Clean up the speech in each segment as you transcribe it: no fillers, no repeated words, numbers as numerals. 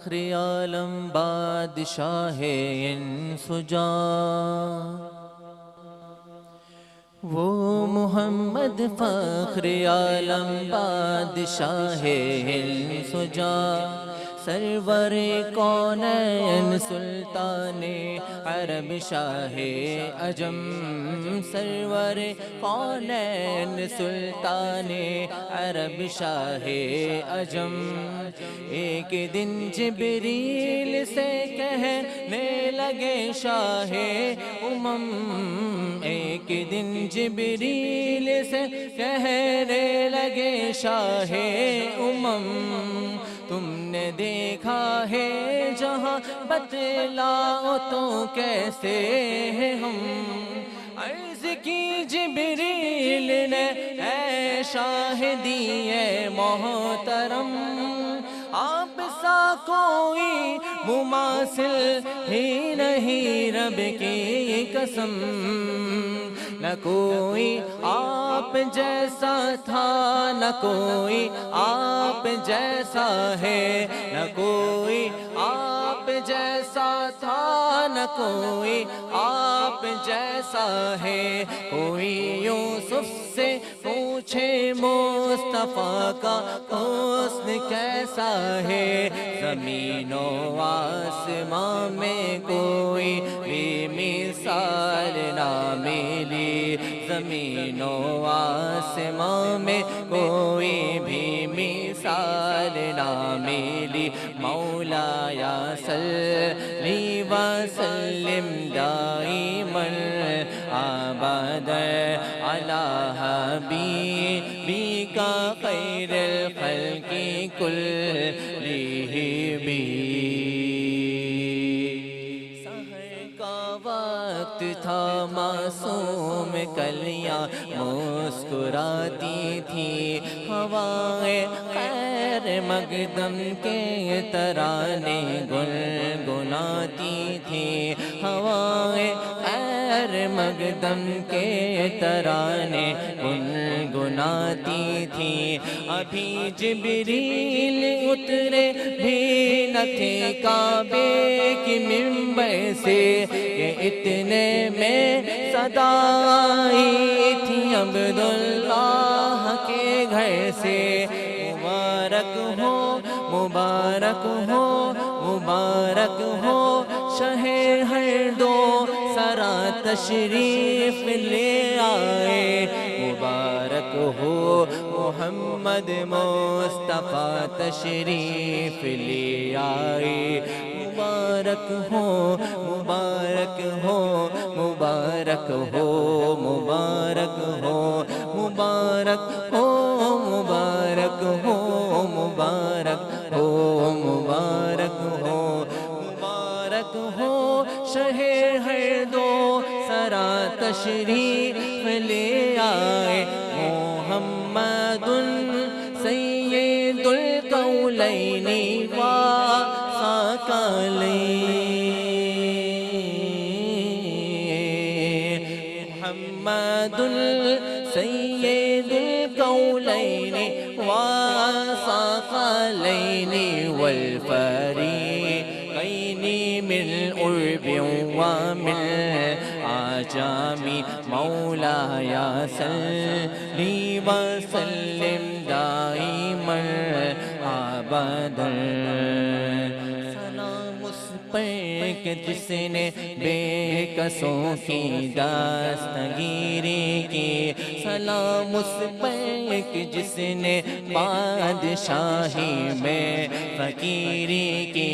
फ़ख्र आलम बादशाह इंसुजा, वो मोहम्मद फ़ख्र आलम बादशाह इंसुजा, सरवर कौनैन सुल्ताने अरब शाहे अजम, सरवर कौनैन सुल्ताने अरब शाहे अजम। एक दिन जिब्रील से कहने लगे शाहे उमम, एक दिन जिब्रील से कहने लगे शाहे उमम, तुमने देखा है जहाँ बतलाओ तो कैसे है हम। अर्ज़ की जिब्रील ने ऐ शाहिदी ए मोहतरम, आप सा कोई मुमासिल ही नहीं रब की कसम, न कोई आप जैसा था न कोई आप जैसा है, न कोई आप जैसा था न कोई आप जैसा है। कोई यूसुफ से पूछे मुस्तफ़ा का हुस्न कैसा है, ज़मीनो आसमां में कोई भी मिसाल ना मिली, ज़मीनो आसमां में कोई भी मिसाल ना मिली। मौलाया सल्ली व सल्लिम दाइमन अबदन अला हबीबिका खैरुल खल्क़ि कुल्लिहिम। वक्त था मासूम कलियां मुस्कुराती थी, हवाएं खैर मकदम के तराने गुनगुनाती थी, हवाएं खैर मकदम के तराने गुनगुनाती थी। अभी जिब्रील उतरे भी न थे काबे की मिंबर से, कि इतने में सदा आई थी अब्दुल्लाह के घर से। मुबारक हो मुबारक हो मुबारक हो शहे हर दो सरा तशरीफ ले आए, मुबारक हो मोहम्मद मुस्तफ़ा तशरीफ ले आए। मुबारक हो मुबारक हो मुबारक हो मुबारक हो मुबारक हो मुबारक हो मुबारक हो मुबारक हो मुबारक हो शहे हर दो सरा तशरीफ ले आए। मोहम्मदुन सय्यदुल कौलैनि व मुहम्मदुल सय्यदुल कौलैनि व सकलैनि वल फरीक़ैनि मिन उर्बिन व मिन आजामी। मौलाया सल्ली व सल्लिम दाइमन अबदन। कि जिसने बेकसों की दास्तगीरी की, सलाम उस पर कि जिसने बादशाही में फकीरी की,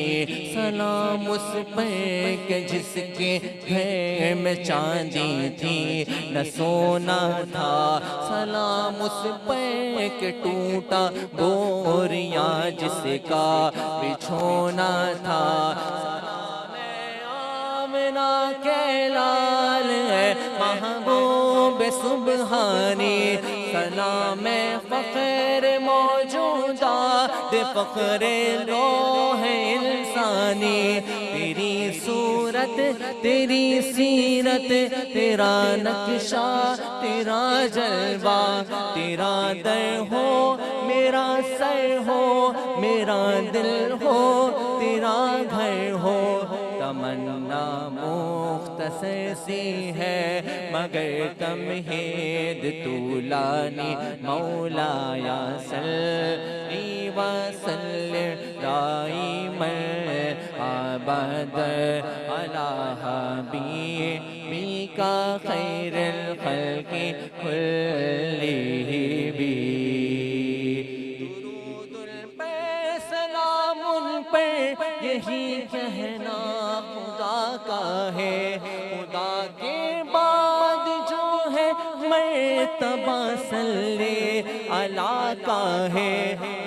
सलाम उस पर कि जिसके घर में चांदी थी न सोना था, सलाम उस पर कि टूटा बोरिया जिसका बिछोना था। आमिना के लाल है महबूब सुबहानी, सलाम फ़ख्र मौजूदात फ़ख्र लोह इंसानी। तेरी सूरत तेरी सीरत तेरा नक्शा तेरा जलवा, तेरा दर हो मेरा सर हो मेरा दिल हो तेरा घर हो। तमन्ना मुख्तसर सी है मगर कम हेद तूलानी। मौलाया सल्ली व सल्लिम दाइमन अबद अला हबीबिका खैरुल खल्क़ि कुल्लिहिम। दुरूदुल पे सलामुन पे यही कहना खुदा का है। खुदा के बाद जो है मर्तबा सल्ले अला का है।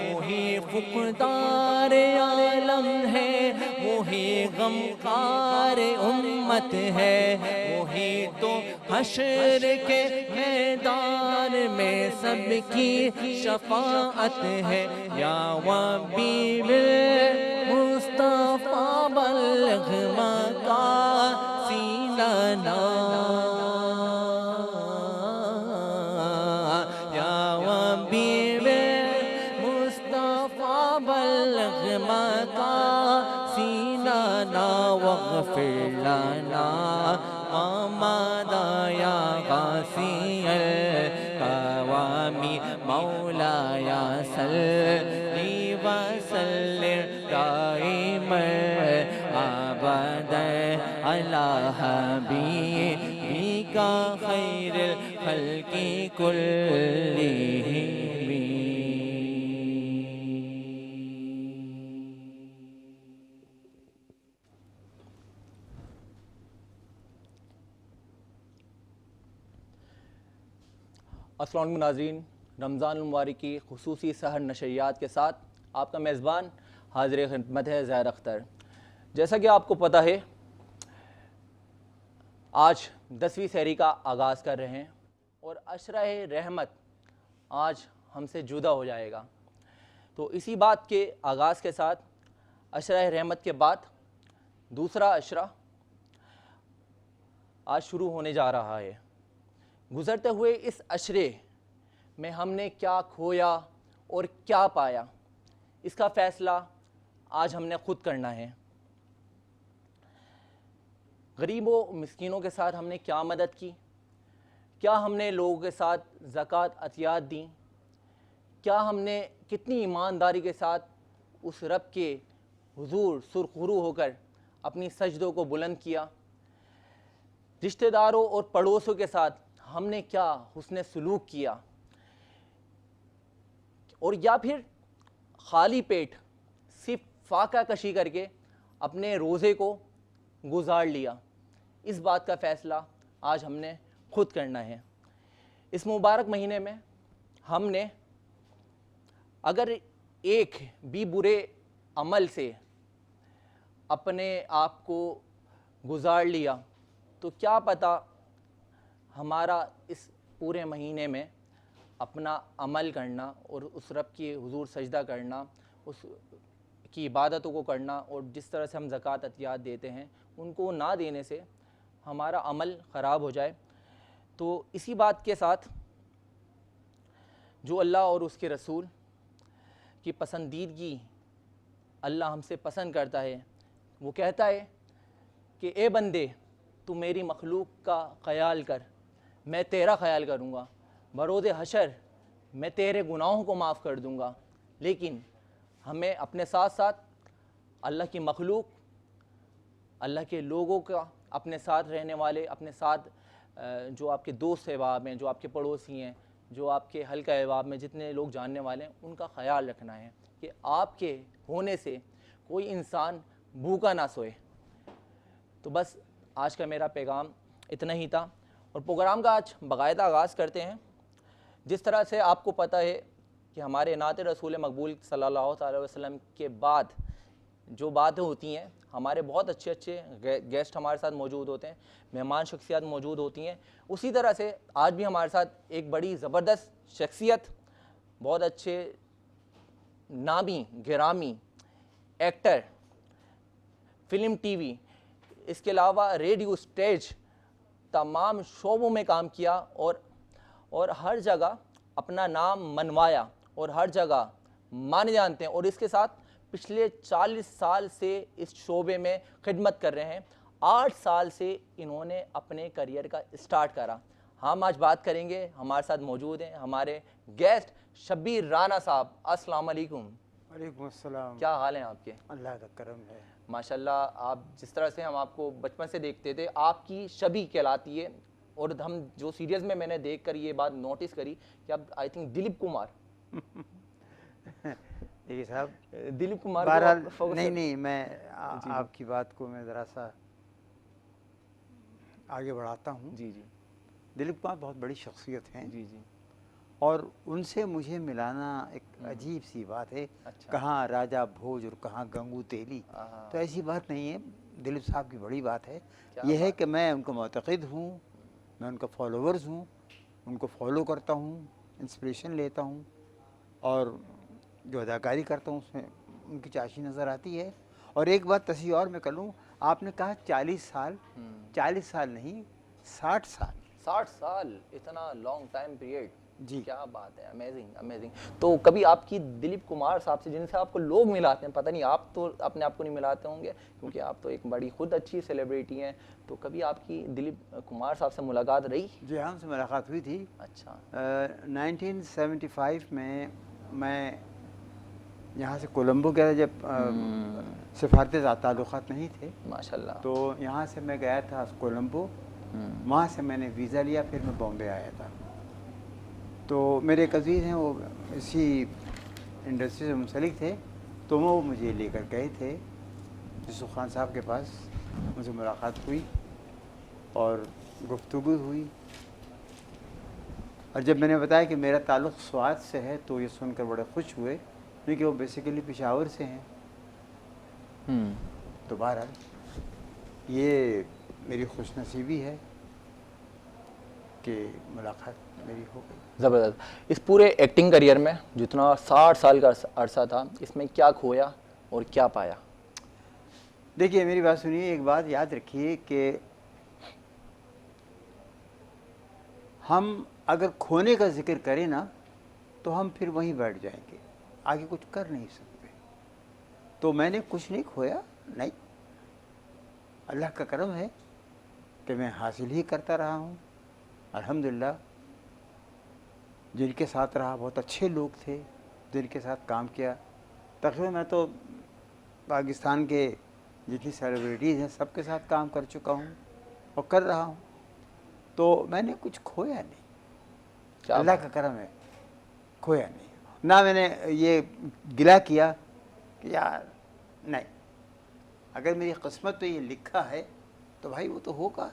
वही फुक़दार आलम है वही गमखार उम्मत है। वही तो हश्र के मैदान में सबकी शफाअत है। या वबीबिल मुस्तफ़ा बल्लिग़ मक़ासिदना। या वबीबिल मुस्तफ़ा बल्लिग़ मक़ासिदना वग़फ़िर लना आमदा या गासियल क़वामी। मौलाया सल्ली व सल्लिम दाइमन अबदन अला हबीबिका खैरुल खल्क़ि कुल्लिहिम। अस्सलाम वालेकुम नाज़रीन, रमज़ान मुबारक की खुसूसी सहर नशरियात के साथ आपका मेज़बान हाज़िर खिदमत है ज़ैर अख्तर। जैसा कि आपको पता है आज 10वीं सहरी का आगाज़ कर रहे हैं और अशरा रहमत आज हमसे जुदा हो जाएगा। तो इसी बात के आगाज़ के साथ अशरा रहमत के बाद दूसरा अशरा आज शुरू होने जा रहा है। गुज़रते हुए इस अशरे में हमने क्या खोया और क्या पाया, इसका फ़ैसला आज हमने ख़ुद करना है। गरीबों मिस्कीनों के साथ हमने क्या मदद की, क्या हमने लोगों के साथ ज़कात अतियात दी, क्या हमने कितनी ईमानदारी के साथ उस रब के हुजूर सुरखुरू होकर अपनी सजदों को बुलंद किया, रिश्तेदारों और पड़ोसों के साथ हमने क्या हुस्न सलूक किया, और या फिर खाली पेट सिर्फ फाका कशी करके अपने रोज़े को गुजार लिया। इस बात का फ़ैसला आज हमने खुद करना है। इस मुबारक महीने में हमने अगर एक भी बुरे अमल से अपने आप को गुजार लिया तो क्या पता हमारा इस पूरे महीने में अपना अमल करना और उस रब की हुजूर सजदा करना, उस की इबादतों को करना और जिस तरह से हम ज़कात अतियात देते हैं उनको ना देने से हमारा अमल ख़राब हो जाए। तो इसी बात के साथ जो अल्लाह और उसके रसूल की पसंदीदगी अल्लाह हमसे पसंद करता है, वो कहता है कि ए बंदे तू मेरी मखलूक का ख़याल कर, मैं तेरा ख़याल करूँगा, बरोज़ हशर मैं तेरे गुनाहों को माफ़ कर दूँगा। लेकिन हमें अपने साथ साथ अल्लाह की मखलूक, अल्लाह के लोगों का, अपने साथ रहने वाले, अपने साथ जो आपके दोस्त अहबाब हैं, जो आपके पड़ोसी हैं, जो आपके हल्का अहबाब में जितने लोग जानने वाले हैं, उनका ख़याल रखना है कि आपके होने से कोई इंसान भूखा ना सोए। तो बस आज का मेरा पैगाम इतना ही था और प्रोग्राम का आज बाकायदा आगाज़ करते हैं। जिस तरह से आपको पता है कि हमारे नात रसूल मकबूल सल्लल्लाहु अलैहि वसल्लम के बाद जो बातें होती हैं, हमारे बहुत अच्छे अच्छे गेस्ट हमारे साथ मौजूद होते हैं, मेहमान शख्सियत मौजूद होती हैं। उसी तरह से आज भी हमारे साथ एक बड़ी ज़बरदस्त शख्सियत, बहुत अच्छे नामी गिरामी एक्टर, फिल्म, टीवी, इसके अलावा रेडियो, स्टेज, तमाम शोबों में काम किया और हर जगह अपना नाम मनवाया और हर जगह माने जानते हैं। और इसके साथ पिछले 40 साल से इस शोबे में खिदमत कर रहे हैं। 8 साल से इन्होंने अपने करियर का स्टार्ट करा। हम आज बात करेंगे, हमारे साथ मौजूद हैं हमारे गेस्ट शब्बीर राना साहब। अस्सलाम वालेकुम। वालेकुम अस्सलाम। क्या हाल हैं आपके? अल्लाह का करम है। माशाल्लाह, आप जिस तरह से हम आपको बचपन से देखते थे, आपकी शबी कहलाती है। और हम जो सीरियल्स में मैंने देख कर ये बात नोटिस करी कि आप आई थिंक दिलीप कुमार देखिए साहब, दिलीप कुमार को बहरहाल आप focus नहीं कर- नहीं मैं आपकी बात को मैं ज़रा सा आगे बढ़ाता हूँ। जी जी दिलीप कुमार बहुत बड़ी शख्सियत हैं जी जी। और उनसे मुझे मिलाना एक अजीब सी बात है। अच्छा। कहाँ राजा भोज और कहाँ गंगू तेली, हाँ। तो ऐसी बात नहीं है। दिलीप साहब की बड़ी बात है। क्या यह है बात कि मैं उनको मुतक़िद हूँ, मैं उनका फॉलोवर्स हूँ, उनको फॉलो करता हूँ, इंस्पिरेशन लेता हूँ और जो अदाकारी करता हूँ उसमें उनकी चाशी नज़र आती है। और एक बात तस्वीर और मैं कर लूँ, आपने कहा 40 साल, 40 साल नहीं 60 साल। 60 साल, इतना लॉन्ग टाइम पीरियड। जी। क्या बात है, अमेजिंग अमेजिंग। तो कभी आपकी दिलीप कुमार साहब से, जिनसे आपको लोग मिलाते हैं, पता नहीं आप तो अपने आप को नहीं मिलाते होंगे क्योंकि आप तो एक बड़ी खुद अच्छी सेलिब्रिटी हैं, तो कभी आपकी दिलीप कुमार साहब से मुलाकात रही? जी हाँ, उनसे मुलाकात हुई थी। अच्छा। 1975 में मैं यहाँ से कोलंबो गया था, जब सिफारती ताल्लुकात नहीं थे, माशाल्लाह। तो यहाँ से मैं गया था कोलंबो। वहाँ से मैंने वीज़ा लिया, फिर मैं बॉम्बे आया था। तो मेरे एक अज़ीज़ हैं, वो इसी इंडस्ट्री से मुंसलिक थे, तो वो मुझे लेकर गए थे यूसुफ खान साहब के पास। मुझे मुलाकात हुई और गुफ्तगू हुई, और जब मैंने बताया कि मेरा ताल्लुक़ स्वात से है तो ये सुनकर बड़े खुश हुए, क्योंकि वो बेसिकली पेशावर से हैं। तो बहरहाल ये मेरी खुशनसीबी है कि मुलाकात मेरी हो गई। ज़बरदस्त। इस पूरे एक्टिंग करियर में जितना 60 साल का अरसा था, इसमें क्या खोया और क्या पाया? देखिए मेरी बात सुनिए, एक बात याद रखिए कि हम अगर खोने का जिक्र करें ना, तो हम फिर वहीं बैठ जाएंगे, आगे कुछ कर नहीं सकते। तो मैंने कुछ नहीं खोया, नहीं, अल्लाह का करम है कि मैं हासिल ही करता रहा हूँ। अल्हम्दुलिल्लाह, जिनके साथ रहा बहुत अच्छे लोग थे, जिनके साथ काम किया। तकरीबन मैं तो पाकिस्तान के जितनी सेलिब्रिटीज़ हैं सबके साथ काम कर चुका हूँ और कर रहा हूँ, तो मैंने कुछ खोया नहीं। अल्लाह का करम है, खोया नहीं। ना मैंने ये गिला किया कि यार नहीं, अगर मेरी किस्मत में ये लिखा है तो भाई वो तो होगा।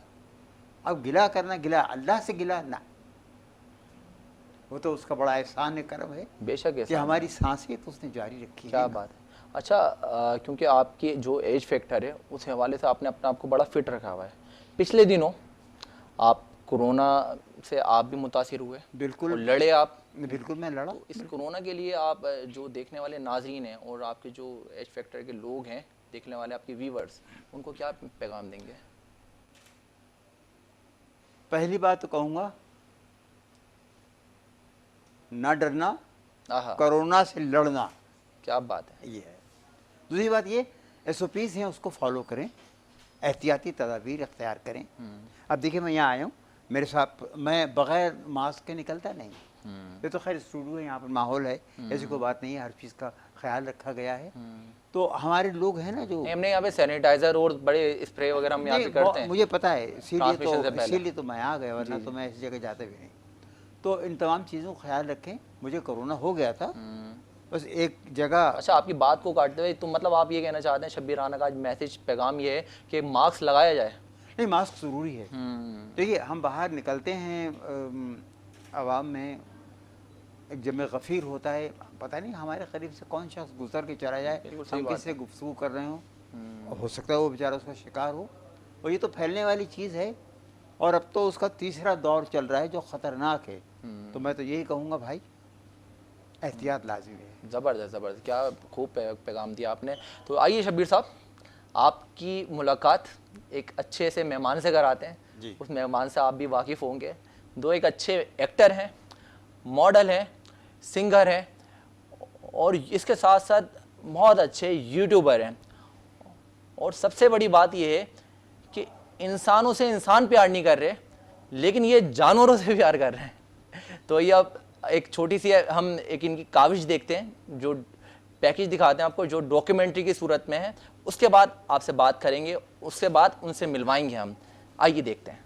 अब गिला करना, गिला अल्लाह से गिला ना, वो तो उसका बड़ा एहसान है, करम है बेशक कि हमारी सांसें तो उसने जारी रखी। क्या बात है। अच्छा, क्योंकि आपकी जो एज फैक्टर है उस हवाले से आपने अपने आप को बड़ा फिट रखा हुआ है। पिछले दिनों आप कोरोना से आप भी मुतासिर हुए, बिल्कुल। और लड़े आप। बिल्कुल मैं लड़ा। तो इस कोरोना के लिए आप जो देखने वाले नाजरीन हैं और आपके जो एज फैक्टर के लोग हैं, देखने वाले आपके व्यूवर्स, उनको क्या पैगाम देंगे? पहली बात तो कहूँगा, ना डरना, कोरोना से लड़ना। क्या बात है। ये है। दूसरी बात ये, SOPs हैं उसको फॉलो करें, एहतियाती तदाबीर अख्तियार करें। अब देखिए मैं यहाँ आया हूँ, मेरे साथ मैं बग़ैर मास्क के निकलता नहीं। ये तो खैर स्टूडियो है, यहाँ पर माहौल है, ऐसी कोई बात नहीं है, हर चीज़ का ख्याल रखा गया है। तो हमारे लोग हैं ना जो, हमने यहाँ पे सैनिटाइजर और बड़े स्प्रे वगैरह हम यहाँ पे करते हैं, मुझे पता है, ट्रांसमिशन से पहले। इसीलिए तो मैं आ गया, वरना तो मैं इस जगह जाते भी नहीं। तो इन तमाम चीज़ों का ख्याल रखें। मुझे कोरोना हो गया था, बस एक जगह। अच्छा, आपकी बात को काटते हुए, तो मतलब आप ये कहना चाहते हैं शब्बीर राना का आज मैसेज पैगाम ये है कि मास्क लगाया जाए? नहीं, मास्क ज़रूरी है। देखिए हम बाहर निकलते हैं आवाम में, एक जमे गफ़ीर होता है, पता नहीं हमारे करीब से कौन शख्स गुजर के चला जाए, बिल्कुल सही हम बात किससे गुफ्तगू कर रहे हो, हो सकता है वो बेचारा उसका शिकार हो, और ये तो फैलने वाली चीज़ है। और अब तो उसका तीसरा दौर चल रहा है जो ख़तरनाक है। तो मैं तो यही कहूँगा भाई, एहतियात लाजिमी है। ज़बरदस्त ज़बरदस्त, क्या खूब पैगाम दिया आपने। तो आइए शब्बीर साहब, आपकी मुलाकात एक अच्छे से मेहमान से कराते हैं। जी। उस मेहमान से आप भी वाकिफ़ होंगे। दो एक अच्छे एक्टर हैं, मॉडल हैं, सिंगर हैं, और इसके साथ साथ बहुत अच्छे यूट्यूबर हैं। और सबसे बड़ी बात यह है कि इंसानों से इंसान प्यार नहीं कर रहे, लेकिन ये जानवरों से प्यार कर रहे हैं। तो ये अब एक छोटी सी हम एक इनकी काविश देखते हैं, जो पैकेज दिखाते हैं आपको, जो डॉक्यूमेंट्री की सूरत में है। उसके बाद आपसे बात करेंगे, उसके बाद उनसे मिलवाएंगे हम। आइए देखते हैं।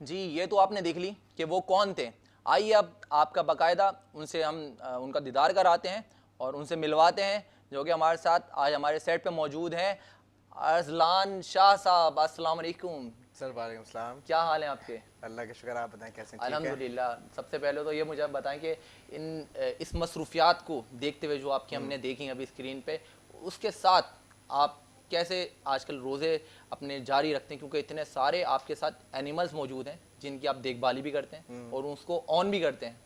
जी, ये तो आपने देख ली कि वो कौन थे। आइए अब आपका बाकायदा उनसे हम उनका दीदार कराते हैं और उनसे मिलवाते हैं, जो कि हमारे साथ आज हमारे सेट पे मौजूद हैं। अजलान शाह साहब, अस्सलाम वालेकुम। सर वालेकुम सलाम। क्या हाल है आपके? अल्लाह का शुक्र, आप बताएं कैसे हैं? ठीक है। अल्हम्दुलिल्लाह। सबसे पहले तो ये मुझे बताएं कि इस मसरूफियात को देखते हुए जो आपकी हमने देखी अभी स्क्रीन पे, उसके साथ आप कैसे आजकल रोज़े अपने जारी रखते हैं, क्योंकि इतने सारे आपके साथ एनिमल्स मौजूद हैं जिनकी आप देखभाली भी करते हैं और उसको ऑन भी करते हैं।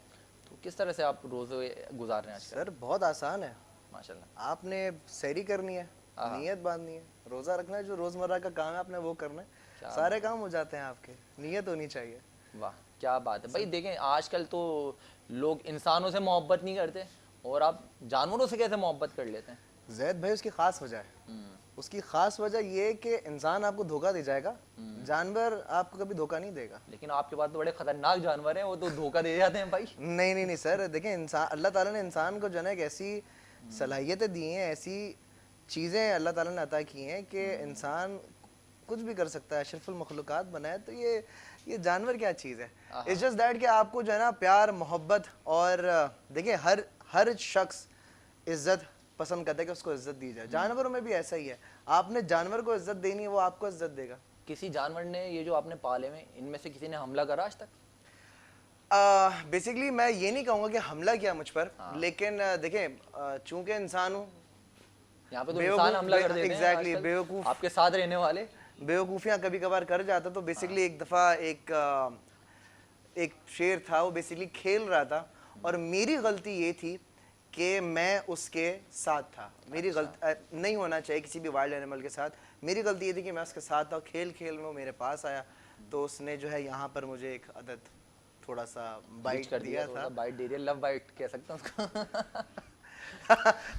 तो किस तरह से आप रोज़े गुजार रहे हैं आजकल? सर बहुत आसान है। माशाल्लाह। आपने सैरी करनी है, नीयत बांधनी है, रोज़ा रखना है, जो रोज़मर्रा का काम है आपने वो करना है, सारे काम हो जाते हैं आपके। नीयत होनी चाहिए। वाह, क्या बात है भाई। देखें आजकल तो लोग इंसानों से मोहब्बत नहीं करते, और आप जानवरों से कैसे मोहब्बत कर लेते हैं? जैद भाई उसकी ख़ास वजह है। उसकी ख़ास वजह ये कि इंसान आपको धोखा दे जाएगा, जानवर आपको कभी धोखा नहीं देगा। लेकिन आपके पास तो बड़े खतरनाक जानवर हैं, वो तो धोखा दे जाते हैं भाई। नहीं नहीं नहीं सर, देखें इंसान, अल्लाह ताला ने इंसान को जो है एक ऐसी सलाहियतें दी हैं, ऐसी चीज़ें अल्लाह ताला ने अता की हैं कि इंसान कुछ भी कर सकता है, अशरफुल मखलूक़ात बना है। तो ये जानवर क्या चीज़ है? इट्स जस्ट दैट कि आपको जो है ना प्यार मोहब्बत, और देखिए हर शख्स इज़्ज़त पसंद करता है कि उसको इज़्ज़त दी जाए। जानवरों में भी ऐसा ही है, आपने जानवर को इज़्ज़त देनी है, वो आपको इज़्ज़त देगा। किसी जानवर ने, ये जो आपने पाले में, इनमें से किसी ने हमला करा आज तक? बेसिकली मैं ये नहीं कहूँगा कि हमला किया मुझ पर, लेकिन देखें चूंकि इंसान हूँ, यहाँ पे तो इंसान हमला कर देते हैं एग्जैक्टली, आजकल, बेवकूफ़ आपके साथ रहने वाले बेवकूफ़ियाँ कभी कभार कर जाता। तो बेसिकली एक दफ़ा एक शेर था, वो बेसिकली खेल रहा था, और मेरी गलती ये थी कि मैं उसके साथ था। मेरी गलती नहीं होना चाहिए किसी भी वाइल्ड एनिमल के साथ। मेरी गलती ये थी कि मैं उसके साथ था, खेल खेल में वो मेरे पास आया, तो उसने जो है यहाँ पर मुझे एक अदद थोड़ा सा बाइट कर दिया था। बाइट दे दिया, लव बाइट कह सकते हैं उसको।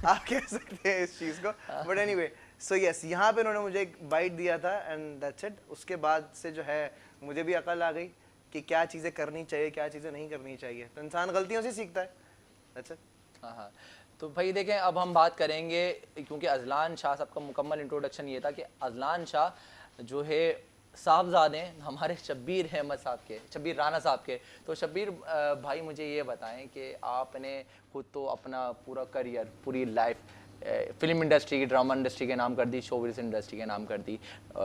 आप कह सकते हैं इस चीज़ को, बट एनीवे, सो यस, यहाँ पे उन्होंने मुझे एक बाइट दिया था, एंड दैट्स इट। उसके बाद से जो है मुझे भी अकल आ गई कि क्या चीज़ें करनी चाहिए, क्या चीज़ें नहीं करनी चाहिए। तो इंसान गलतियों से सीखता है, दैट्स इट। हाँ हाँ। तो भाई देखें, अब हम बात करेंगे, क्योंकि अजलान शाह साहब का मुकम्मल इंट्रोडक्शन ये था कि अजलान शाह जो है साहबजादे हैं हमारे शब्बीर अहमद साहब के, शब्बीर राना साहब के। तो शब्बीर भाई मुझे ये बताएं कि आपने खुद तो अपना पूरा करियर, पूरी लाइफ फिल्म इंडस्ट्री की, ड्रामा इंडस्ट्री के नाम कर दी, शोबिज़ इंडस्ट्री के नाम कर दी,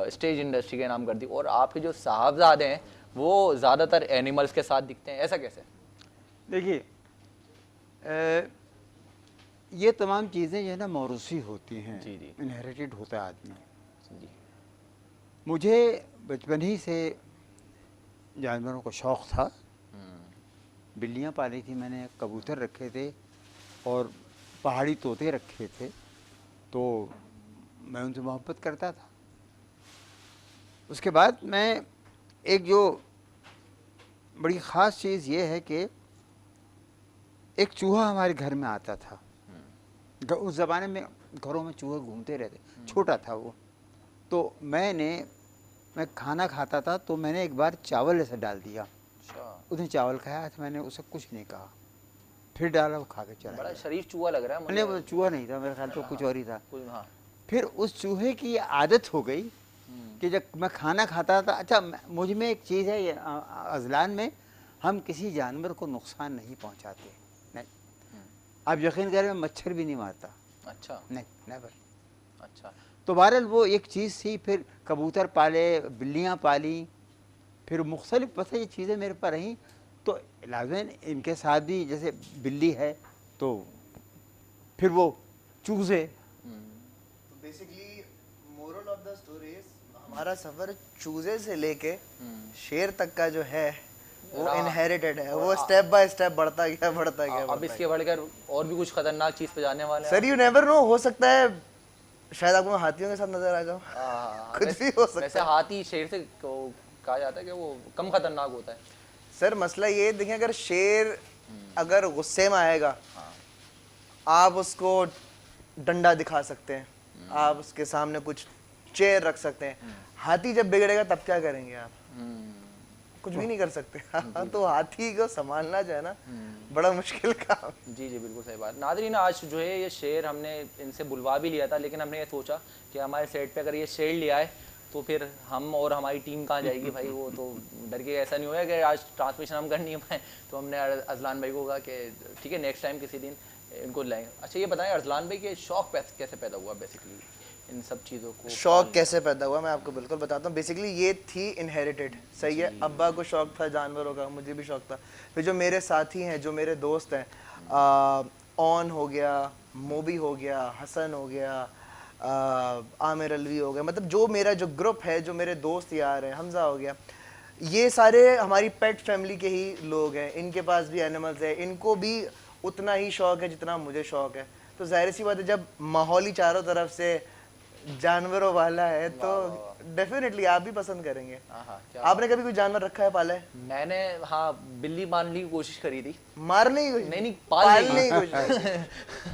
स्टेज इंडस्ट्री के नाम कर दी, और आपके जो साहबजादे हैं वो ज़्यादातर एनिमल्स के साथ दिखते हैं, ऐसा कैसे? देखिए, ये तमाम चीज़ें जो है ना मौरूसी होती हैं, जी जी इनहेरिटेड होता है आदमी। जी। मुझे बचपन ही से जानवरों का शौक़ था। बिल्लियाँ पाली थी मैंने, कबूतर रखे थे और पहाड़ी तोते रखे थे, तो मैं उनसे मोहब्बत करता था। उसके बाद मैं एक जो बड़ी ख़ास चीज़ ये है कि एक चूहा हमारे घर में आता था। उस ज़माने में घरों में चूहे घूमते रहते, छोटा था वो। तो मैं खाना खाता था, तो मैंने एक बार चावल ऐसे डाल दिया। उसने चावल खाया तो मैंने उसे कुछ नहीं कहा, फिर डाला, वो खा के चला। बड़ा शरीफ चूहा लग रहा है मुझे। नहीं, वो चूहा नहीं था, मेरे ख्याल तो कुछ और ही था। हाँ। फिर उस चूहे की आदत हो गई कि जब मैं खाना खाता था, अच्छा मुझ में एक चीज़ है, ये अज़लान में हम किसी जानवर को नुकसान नहीं पहुंचाते, नहीं। आप यकीन करें, मैं मच्छर भी नहीं मारता, अच्छा नहीं, नेवर। अच्छा। तो बहरहाल वो एक चीज़ थी। फिर कबूतर पाले, बिल्लियाँ पाली, फिर मुख्तलिफ बस ये चीज़ें मेरे पर रहीं। तो लाज़िम इनके साथ भी, जैसे बिल्ली है तो फिर वो चूज़े। तो basically moral of the story is, हमारा सफर चूजे से लेके शेर तक का जो है वो इनहेरिटेड है, वो स्टेप बाय स्टेप बढ़ता गया बढ़ता गया। अब इसके बढ़कर और भी कुछ खतरनाक चीज पे जाने वाले हैं। सर यू नेवर नो, हो सकता है शायद आपको मैं हाथियों के साथ नजर आ जाऊं, कुछ भी हो सकता वैसे हाथी शेर से कहा जाता है कि वो कम खतरनाक होता है। सर मसला ये देखिए, अगर शेर अगर गुस्से में आएगा, आप उसको डंडा दिखा सकते हैं, आप उसके सामने कुछ चेयर रख सकते हैं। हाथी जब बिगड़ेगा तब क्या करेंगे आप? कुछ भी नहीं कर सकते। तो हाथी को संभालना जो है ना, बड़ा मुश्किल काम। जी जी बिल्कुल सही बात। नाज़रीन, आज जो है ये शेर हमने इनसे बुलवा भी लिया था, लेकिन हमने ये सोचा कि हमारे सेट पे अगर ये शेर ले आए तो फिर हम और हमारी टीम कहाँ जाएगी भाई। वो तो डर के ऐसा नहीं होगा कि आज ट्रांसमिशन हम कर नहीं पाए। तो हमने अजलान भाई को कहा कि ठीक है नेक्स्ट टाइम किसी दिन इनको लाएंगे। अच्छा ये बताएं अजलान भाई कि शौक कैसे पैदा हुआ बेसिकली इन सब चीज़ों को? शौक कैसे पैदा हुआ मैं आपको बिल्कुल बताता हूँ। बेसिकली ये थी इनहेरिटेड, सही है। अब्बा को शौक था जानवरों का, मुझे भी शौक था। फिर जो मेरे साथी हैं, जो मेरे दोस्त हैं, ऑन हो गया, मोबी हो गया, हसन हो गया, आमिर अलवी हो गया, मतलब जो मेरा जो ग्रुप है, जो मेरे दोस्त यार हैं, हमजा हो गया, ये सारे हमारी पेट फैमिली के ही लोग हैं। इनके पास भी एनिमल्स है, इनको भी उतना ही शौक है जितना मुझे शौक है। तो जाहिर सी बात है, जब माहौल ही चारों तरफ से जानवरों वाला है तो डेफिनेटली आप भी पसंद करेंगे। आपने कभी कोई जानवर रखा है, पाला है? मैंने हाँ बिल्ली मारने की कोशिश करी थी। मारने की कोशिश? नहीं पालने की कोशिश।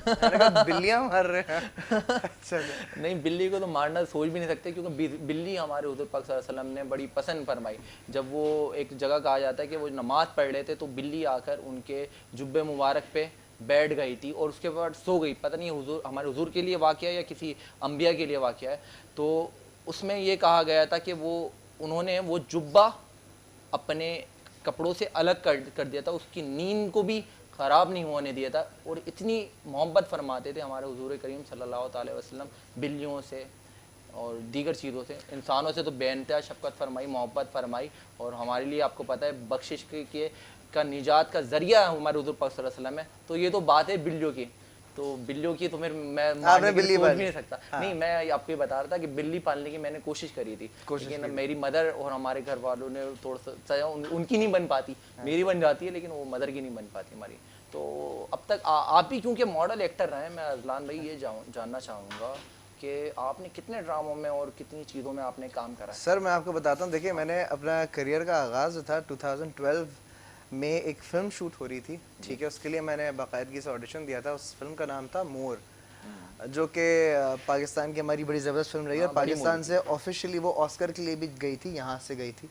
मैंने कहा बिल्लियां मार रहे हैं। अच्छा नहीं, बिल्ली को तो मारना सोच भी नहीं सकते, क्योंकि बिल्ली हमारे हुज़ूर पाक सल्लल्लाहु अलैहि वसल्लम ने बड़ी पसंद फरमाई। जब वो एक जगह कहा जाता है कि वो नमाज पढ़ रहे थे तो बिल्ली आकर उनके जुब्बे मुबारक पे बैठ गई थी और उसके बाद सो गई। पता नहीं हुजूर हमारे हुजूर के लिए वाक़या या किसी अंबिया के लिए वाक़या है। तो उसमें ये कहा गया था कि उन्होंने वो जुब्बा अपने कपड़ों से अलग कर दिया था, उसकी नींद को भी ख़राब नहीं होने दिया था। और इतनी मोहब्बत फरमाते थे हमारे हुजूर करीम सल्लल्लाहु अलैहि वसल्लम बिल्लियों से और दीगर चीज़ों से। इंसानों से तो बेइंतहा शफ़क़त फरमाई, मोहब्बत फरमाई। और हमारे लिए आपको पता है बख्शिश का निजात का ज़रिया हमारे हुज़ूर पाक सल्लल्लाहु अलैहि वसल्लम है। तो ये तो बात है बिल्लियों की। तो बिल्लियों की तो फिर मैं बिल्ली सोच भी नहीं सकता। नहीं, मैं आपको ये बता रहा था कि बिल्ली पालने की मैंने कोशिश करी थी, लेकिन मेरी मदर और हमारे घर वालों ने थोड़ा सा उनकी नहीं बन पाती। मेरी बन जाती है लेकिन वो मदर की नहीं बन पाती हमारी। तो अब तक आप भी क्योंकि मॉडल एक्टर रहे, मैं अजलान भाई ये जानना चाहूँगा कि आपने कितने ड्रामों में और कितनी चीज़ों में आपने काम करा? सर मैं आपको बताता हूँ, देखिए मैंने अपना करियर का आगाज़ जो था 2012 में एक फ़िल्म शूट हो रही थी, ठीक है। उसके लिए मैंने बाकायदगी से ऑडिशन दिया था। उस फिल्म का नाम था मोर, जो कि पाकिस्तान की हमारी बड़ी ज़बरदस्त फिल्म रही है। पाकिस्तान से ऑफिशियली वो ऑस्कर के लिए भी गई थी, यहाँ से गई थी।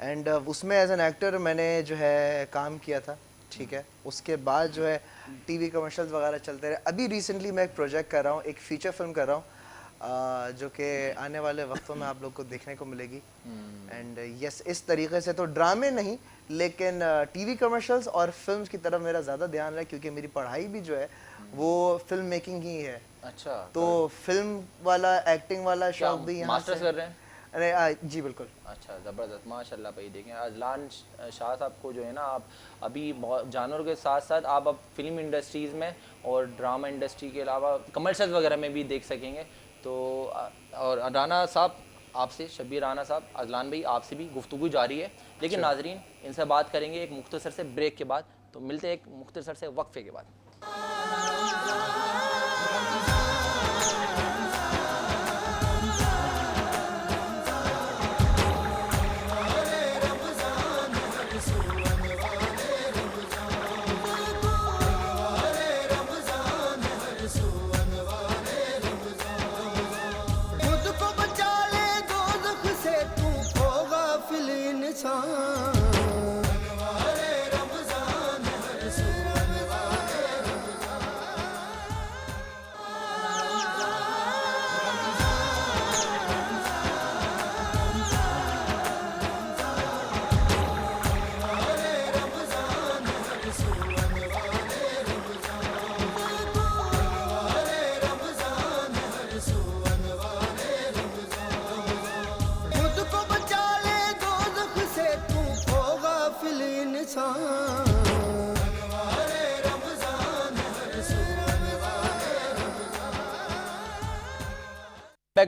एंड उसमें एज एन एक्टर मैंने जो है काम किया था, ठीक है। उसके बाद जो है टीवी कमर्शियल्स वगैरह चलते रहे। अभी रिसेंटली मैं एक प्रोजेक्ट कर रहा हूँ, एक फ़ीचर फिल्म कर रहा हूँ, जो कि आने वाले वक्तों में आप लोग को देखने को मिलेगी। एंड यस, इस तरीके से तो ड्रामे नहीं लेकिन टीवी कमर्शियल्स और फिल्म्स की तरफ मेरा ज़्यादा ध्यान है, क्योंकि मेरी पढ़ाई भी जो है वो फिल्म मेकिंग ही है। अच्छा, तो फिल्म वाला, एक्टिंग वाला शौक भी यहाँ मास्टर्स कर रहे हैं? अरे जी बिल्कुल। अच्छा, ज़बरदस्त, माशाल्लाह भाई। देखें अजलान शाह साहब को जो है ना, आप अभी बहुत जानवरों के साथ साथ आप अब फिल्म इंडस्ट्रीज़ में और ड्रामा इंडस्ट्री के अलावा कमर्शियल वगैरह में भी देख सकेंगे। तो और राना साहब आपसे, शब्बीर राना साहब, अजलान भाई आपसे भी गुफ्तगू जारी है, लेकिन नाजरीन इनसे बात करेंगे एक मुख्तसर से ब्रेक के बाद। तो मिलते हैं एक मुख्तसर से वक्फे के बाद। बैक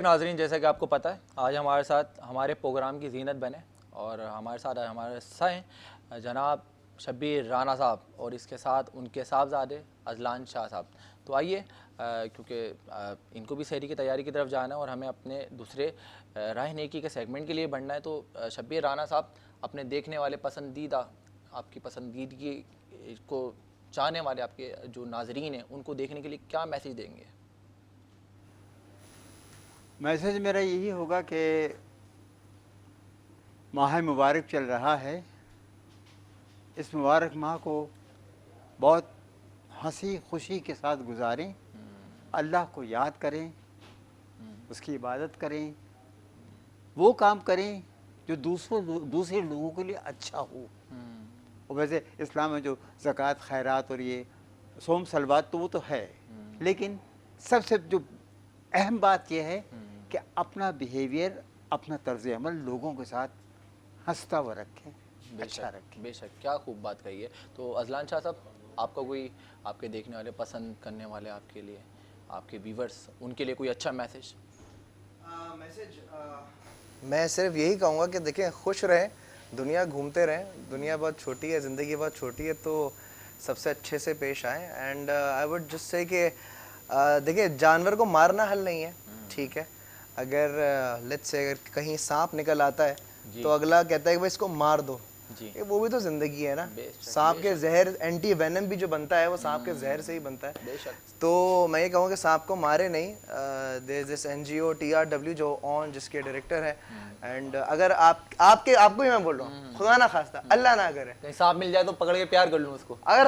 नाजरीन, जैसा कि आपको पता है आज हमारे साथ हमारे प्रोग्राम की जीनत बने और हमारे साथ हमारे हैं जनाब शब्बीर राना साहब और इसके साथ उनके साहबजादे अजलान शाह साहब। तो आइए, क्योंकि इनको भी सहरी की तैयारी की तरफ जाना है और हमें अपने दूसरे राह नेकी के सेगमेंट के लिए बढ़ना है, तो शब्बीर राना साहब अपने देखने वाले पसंदीदा, आपकी पसंदीदगी को चाहने वाले आपके जो नाजरीन हैं उनको देखने के लिए क्या मैसेज देंगे? मैसेज मेरा यही होगा कि माह मुबारक चल रहा है, इस मुबारक माह को बहुत हंसी खुशी के साथ गुजारें, अल्लाह को याद करें, उसकी इबादत करें, वो काम करें जो दूसरे लोगों के लिए अच्छा हो। और वैसे इस्लाम में जो ज़कात, खैरात और ये सोम सलवात तो वो तो है, लेकिन सबसे जो अहम बात यह है कि अपना बिहेवियर, अपना तर्ज अमल लोगों के साथ हंसता हुआ रखें, अच्छा रखें। बेशक, क्या खूब बात कही है। तो अजलान शाह साहब, आपका कोई, आपके देखने वाले, पसंद करने वाले, आपके लिए, आपके व्यूवर्स, उनके लिए कोई अच्छा मैसेज? मैं सिर्फ यही कहूँगा कि देखें, खुश रहें, दुनिया घूमते रहें, दुनिया बहुत छोटी है, ज़िंदगी बहुत छोटी है, तो सबसे अच्छे से पेश आएँ। And I would just say कि देखिए, जानवर को मारना हल नहीं है, ठीक है। अगर लेट्स से अगर कहीं सांप निकल आता है तो अगला कहता है कि भाई इसको मार दो, ये वो भी तो जिंदगी है ना। सांप के जहर, एंटी वेनम भी जो बनता है वो सांप के जहर से ही बनता है। तो मैं ये कहूँगा कि सांप को मारे नहीं। There is this NGO TRW जो ऑन, जिसके डायरेक्टर है, एंड अगर आपको ही मैं बोल रहा हूँ, खुदा ना खास्ता, अल्लाह ना करे, कहीं सांप मिल जाए तो पकड़ के प्यार कर लूँ उसको, अगर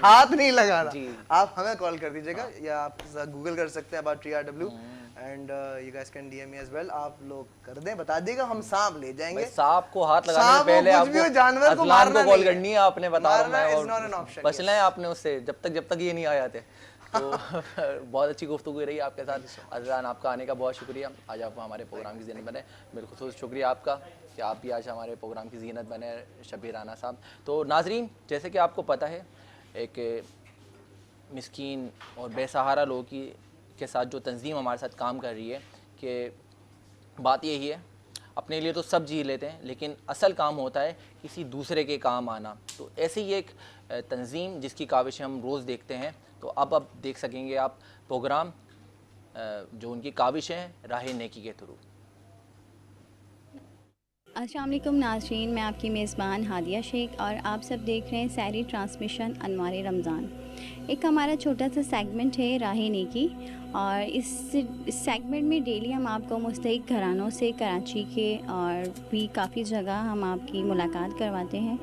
हाथ नहीं लगाना, आप हमें कॉल कर दीजिएगा या आप गूगल कर सकते हैं about TRW and you guys can DM me as well। आप लोग कर दें, बता दीजिएगा, हम सांप ले जाएंगे। सांप को हाथ लगाने से पहले आपको जानवर को मारना कॉल करनी है, आपने बता रहा मारना हूं is not an option, बचना है आपने उससे जब तक ये नहीं आ जाते। तो बहुत अच्छी गुफ्तगू रही आपके साथ अजलान, आपका आने का बहुत शुक्रिया। आज आप हमारे प्रोग्राम की जीनत बने, बिल्कुल शुक्रिया आपका कि आप भी आज हमारे प्रोग्राम की जीनत बने, शब्बीर राना साहब। तो नाजरीन, जैसे कि आपको पता है, एक मिस्कीन और बेसहारा लोगों के साथ जो तंजीम हमारे साथ काम कर रही है, कि बात यही है, अपने लिए तो सब जी लेते हैं, लेकिन असल काम होता है किसी दूसरे के काम आना। तो ऐसी ही एक तंजीम जिसकी काविशें हम रोज़ देखते हैं, तो अब देख सकेंगे आप प्रोग्राम जो उनकी काविशें हैं राह नेकी के थ्रू। अस्सलाम वालेकुम नाज़रीन, मैं आपकी मेज़बान हादिया शेख और आप सब देख रहे हैं सहरी ट्रांसमिशन अनवार रमज़ान। एक हमारा छोटा सा सेगमेंट है राह नेकी, और इस सेगमेंट में डेली हम आपको मुस्तहिक घरानों से कराची के और भी काफ़ी जगह हम आपकी मुलाकात करवाते हैं।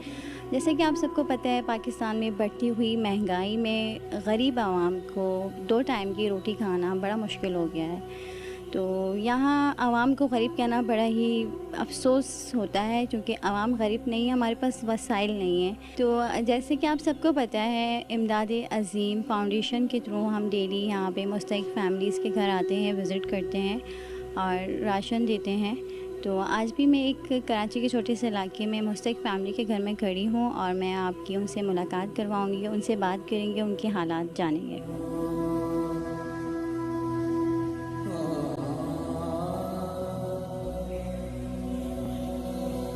जैसे कि आप सबको पता है, पाकिस्तान में बढ़ती हुई महंगाई में गरीब आवाम को 2 टाइम की रोटी खाना बड़ा मुश्किल हो गया है। तो यहाँ आवाम को गरीब कहना बड़ा ही अफसोस होता है, क्योंकि आवाम गरीब नहीं है, हमारे पास वसाइल नहीं है। तो जैसे कि आप सबको पता है, इमदाद अज़ीम फाउंडेशन के थ्रू हम डेली यहाँ पे मुस्तहिक फैमिलीज़ के घर आते हैं, विज़िट करते हैं और राशन देते हैं। तो आज भी मैं एक कराची के छोटे से इलाके में मुस्तहिक फैमिली के घर में खड़ी हूँ और मैं आपकी उनसे मुलाकात करवाऊँगी, उनसे बात करेंगे, उनके हालात जानेंगे।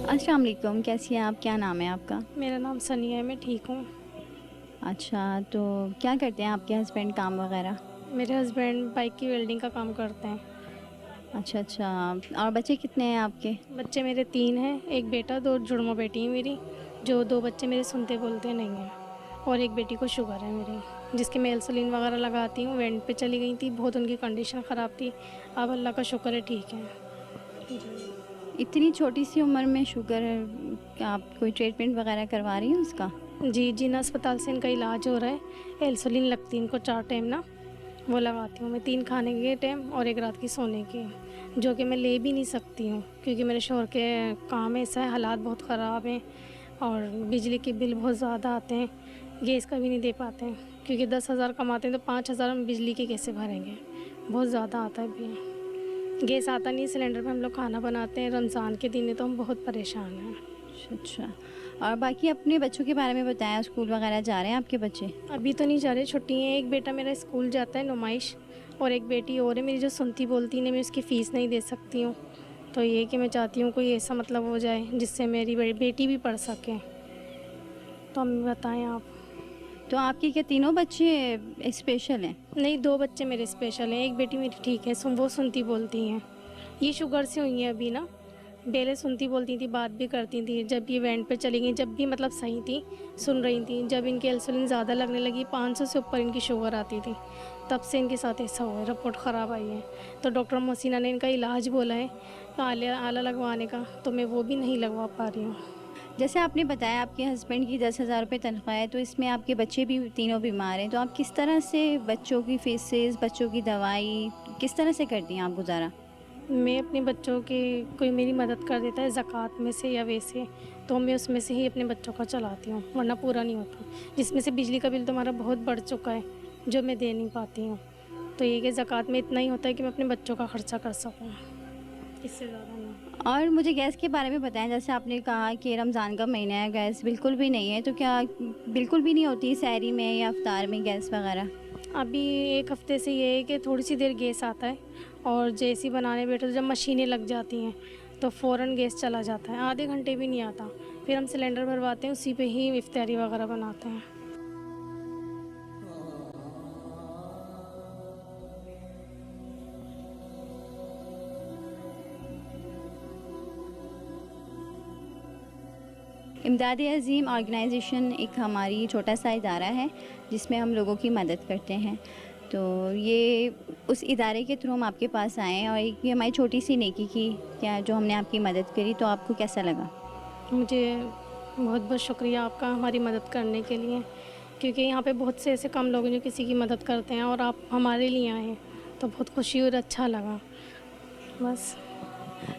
अस्सलाम वालेकुम, कैसी हैं आप? क्या नाम है आपका? मेरा नाम सनिया है, मैं ठीक हूँ। अच्छा, तो क्या करते हैं आपके हस्बैंड काम वगैरह? मेरे हस्बैंड बाइक की वेल्डिंग का काम करते हैं। अच्छा, और बच्चे कितने हैं आपके? बच्चे मेरे 3 हैं, एक बेटा, 2 जुड़वा बेटी हैं मेरी। जो 2 बच्चे मेरे सुनते बोलते नहीं हैं, और एक बेटी को शुगर है मेरी, जिसके मैं इंसुलिन वगैरह लगाती हूँ। वेंट पे चली गई थी, बहुत उनकी कंडीशन ख़राब थी, अब अल्लाह का शुक्र है ठीक है। इतनी छोटी सी उम्र में शुगर है, क्या आप कोई ट्रीटमेंट वगैरह करवा रही हैं उसका? जी, जिना अस्पताल से इनका इलाज हो रहा है। इंसुलिन लगती है इनको 4 टाइम ना, वो लगाती हूँ मैं, 3 खाने के टाइम और 1 रात की सोने की, जो कि मैं ले भी नहीं सकती हूँ, क्योंकि मेरे शौहर के काम ऐसा है, हालात बहुत ख़राब हैं और बिजली के बिल बहुत ज़्यादा आते हैं, गैस का भी नहीं दे पाते हैं, क्योंकि 10,000 कमाते हैं तो 5,000 हम बिजली के कैसे भरेंगे, बहुत ज़्यादा आता है भी। गैस आता नहीं, सिलेंडर पे हम लोग खाना बनाते हैं। रमज़ान के दिन में तो हम बहुत परेशान हैं। अच्छा। और बाकी अपने बच्चों के बारे में बताएं, स्कूल वगैरह जा रहे हैं आपके बच्चे? अभी तो नहीं जा रहे, छुट्टी है। एक बेटा मेरा स्कूल जाता है नुमाइश, और एक बेटी और है मेरी जो सुनती बोलती नहीं, मैं उसकी फ़ीस नहीं दे सकती हूँ। तो ये कि मैं चाहती हूँ कोई ऐसा मतलब हो जाए जिससे मेरी बेटी भी पढ़ सके। तो हमें बताएं आप। तो आपके क्या तीनों बच्चे स्पेशल हैं? नहीं, 2 बच्चे मेरे स्पेशल हैं। एक बेटी मेरी ठीक है, वो सुनती बोलती हैं। ये शुगर से हुई है अभी ना। पहले सुनती बोलती थी, बात भी करती थी। जब ये वैन पे चली गई, जब भी मतलब सही थी, सुन रही थी। जब इनकी इंसुलिन ज़्यादा लगने लगी, 500 से ऊपर इनकी शुगर आती थी, तब से इनके साथ ऐसा हुआ है। रिपोर्ट ख़राब आई है। तो डॉक्टर मोहसिना ने इनका इलाज बोला है आला लगवाने का, तो मैं वो भी नहीं लगवा पा रही हूँ। जैसे आपने बताया आपके हस्बैंड की 10,000 रुपये तनख्वाह है, तो इसमें आपके बच्चे भी तीनों बीमार हैं, तो आप किस तरह से बच्चों की फीसेस, बच्चों की दवाई किस तरह से करती हैं आप गुजारा? मैं अपने बच्चों के, कोई मेरी मदद कर देता है ज़कात में से या वैसे, तो मैं उसमें से ही अपने बच्चों का चलाती हूँ, वरना पूरा नहीं होता। जिसमें से बिजली का बिल तो हमारा बहुत बढ़ चुका है, जो मैं दे नहीं पाती हूँ। तो ये कि ज़कात में इतना ही होता है कि मैं अपने बच्चों का ख़र्चा कर सकूँ, इससे ज़्यादा नहीं। और मुझे गैस के बारे में बताएं। जैसे आपने कहा कि रमज़ान का महीना है, गैस बिल्कुल भी नहीं है, तो क्या बिल्कुल भी नहीं होती सहरी में या इफ्तार में गैस वगैरह? अभी 1 हफ़्ते से ये है कि थोड़ी सी देर गैस आता है, और जैसे ही बनाने बैठो तो जब मशीनें लग जाती हैं तो फ़ौरन गैस चला जाता है, आधे घंटे भी नहीं आता। फिर हम सिलेंडर भरवाते हैं, उसी पे ही इफ्तारी वगैरह बनाते हैं। इमदाद अज़ीम ऑर्गेनाइजेशन एक हमारी छोटा सा इदारा है जिसमें हम लोगों की मदद करते हैं। तो ये उस इदारे के थ्रू हम आपके पास आए हैं, और ये हमारी छोटी सी नेकी की क्या जो हमने आपकी मदद करी, तो आपको कैसा लगा? मुझे बहुत बहुत शुक्रिया आपका हमारी मदद करने के लिए, क्योंकि यहाँ पे बहुत से ऐसे कम लोग हैं जो किसी की मदद करते हैं, और आप हमारे लिए आए हैं तो बहुत खुशी और अच्छा लगा बस।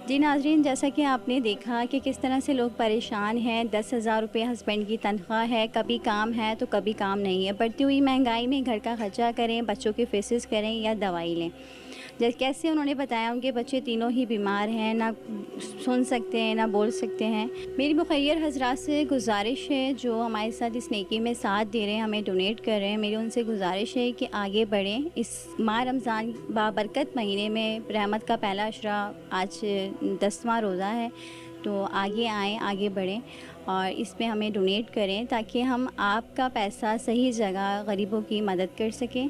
जी नाज़रीन, जैसा कि आपने देखा कि किस तरह से लोग परेशान हैं। 10,000 रुपये हस्बैंड की तनख्वाह है, कभी काम है तो कभी काम नहीं है। बढ़ती हुई महंगाई में घर का खर्चा करें, बच्चों के फीसेस करें या दवाई लें। जैसे कैसे उन्होंने बताया उनके बच्चे तीनों ही बीमार हैं, ना सुन सकते हैं ना बोल सकते हैं। मेरी मुखैर हजरात से गुजारिश है जो हमारे साथ इस नेकी में साथ दे रहे हैं, हमें डोनेट कर रहे हैं, मेरी उनसे गुजारिश है कि आगे बढ़ें। इस माह रमज़ान बाबरकत महीने में रहमत का पहला अशरा आज 10वां रोज़ा है, तो आगे आएँ, आगे बढ़ें और इसमें हमें डोनेट करें ताकि हम आपका पैसा सही जगह गरीबों की मदद कर सकें।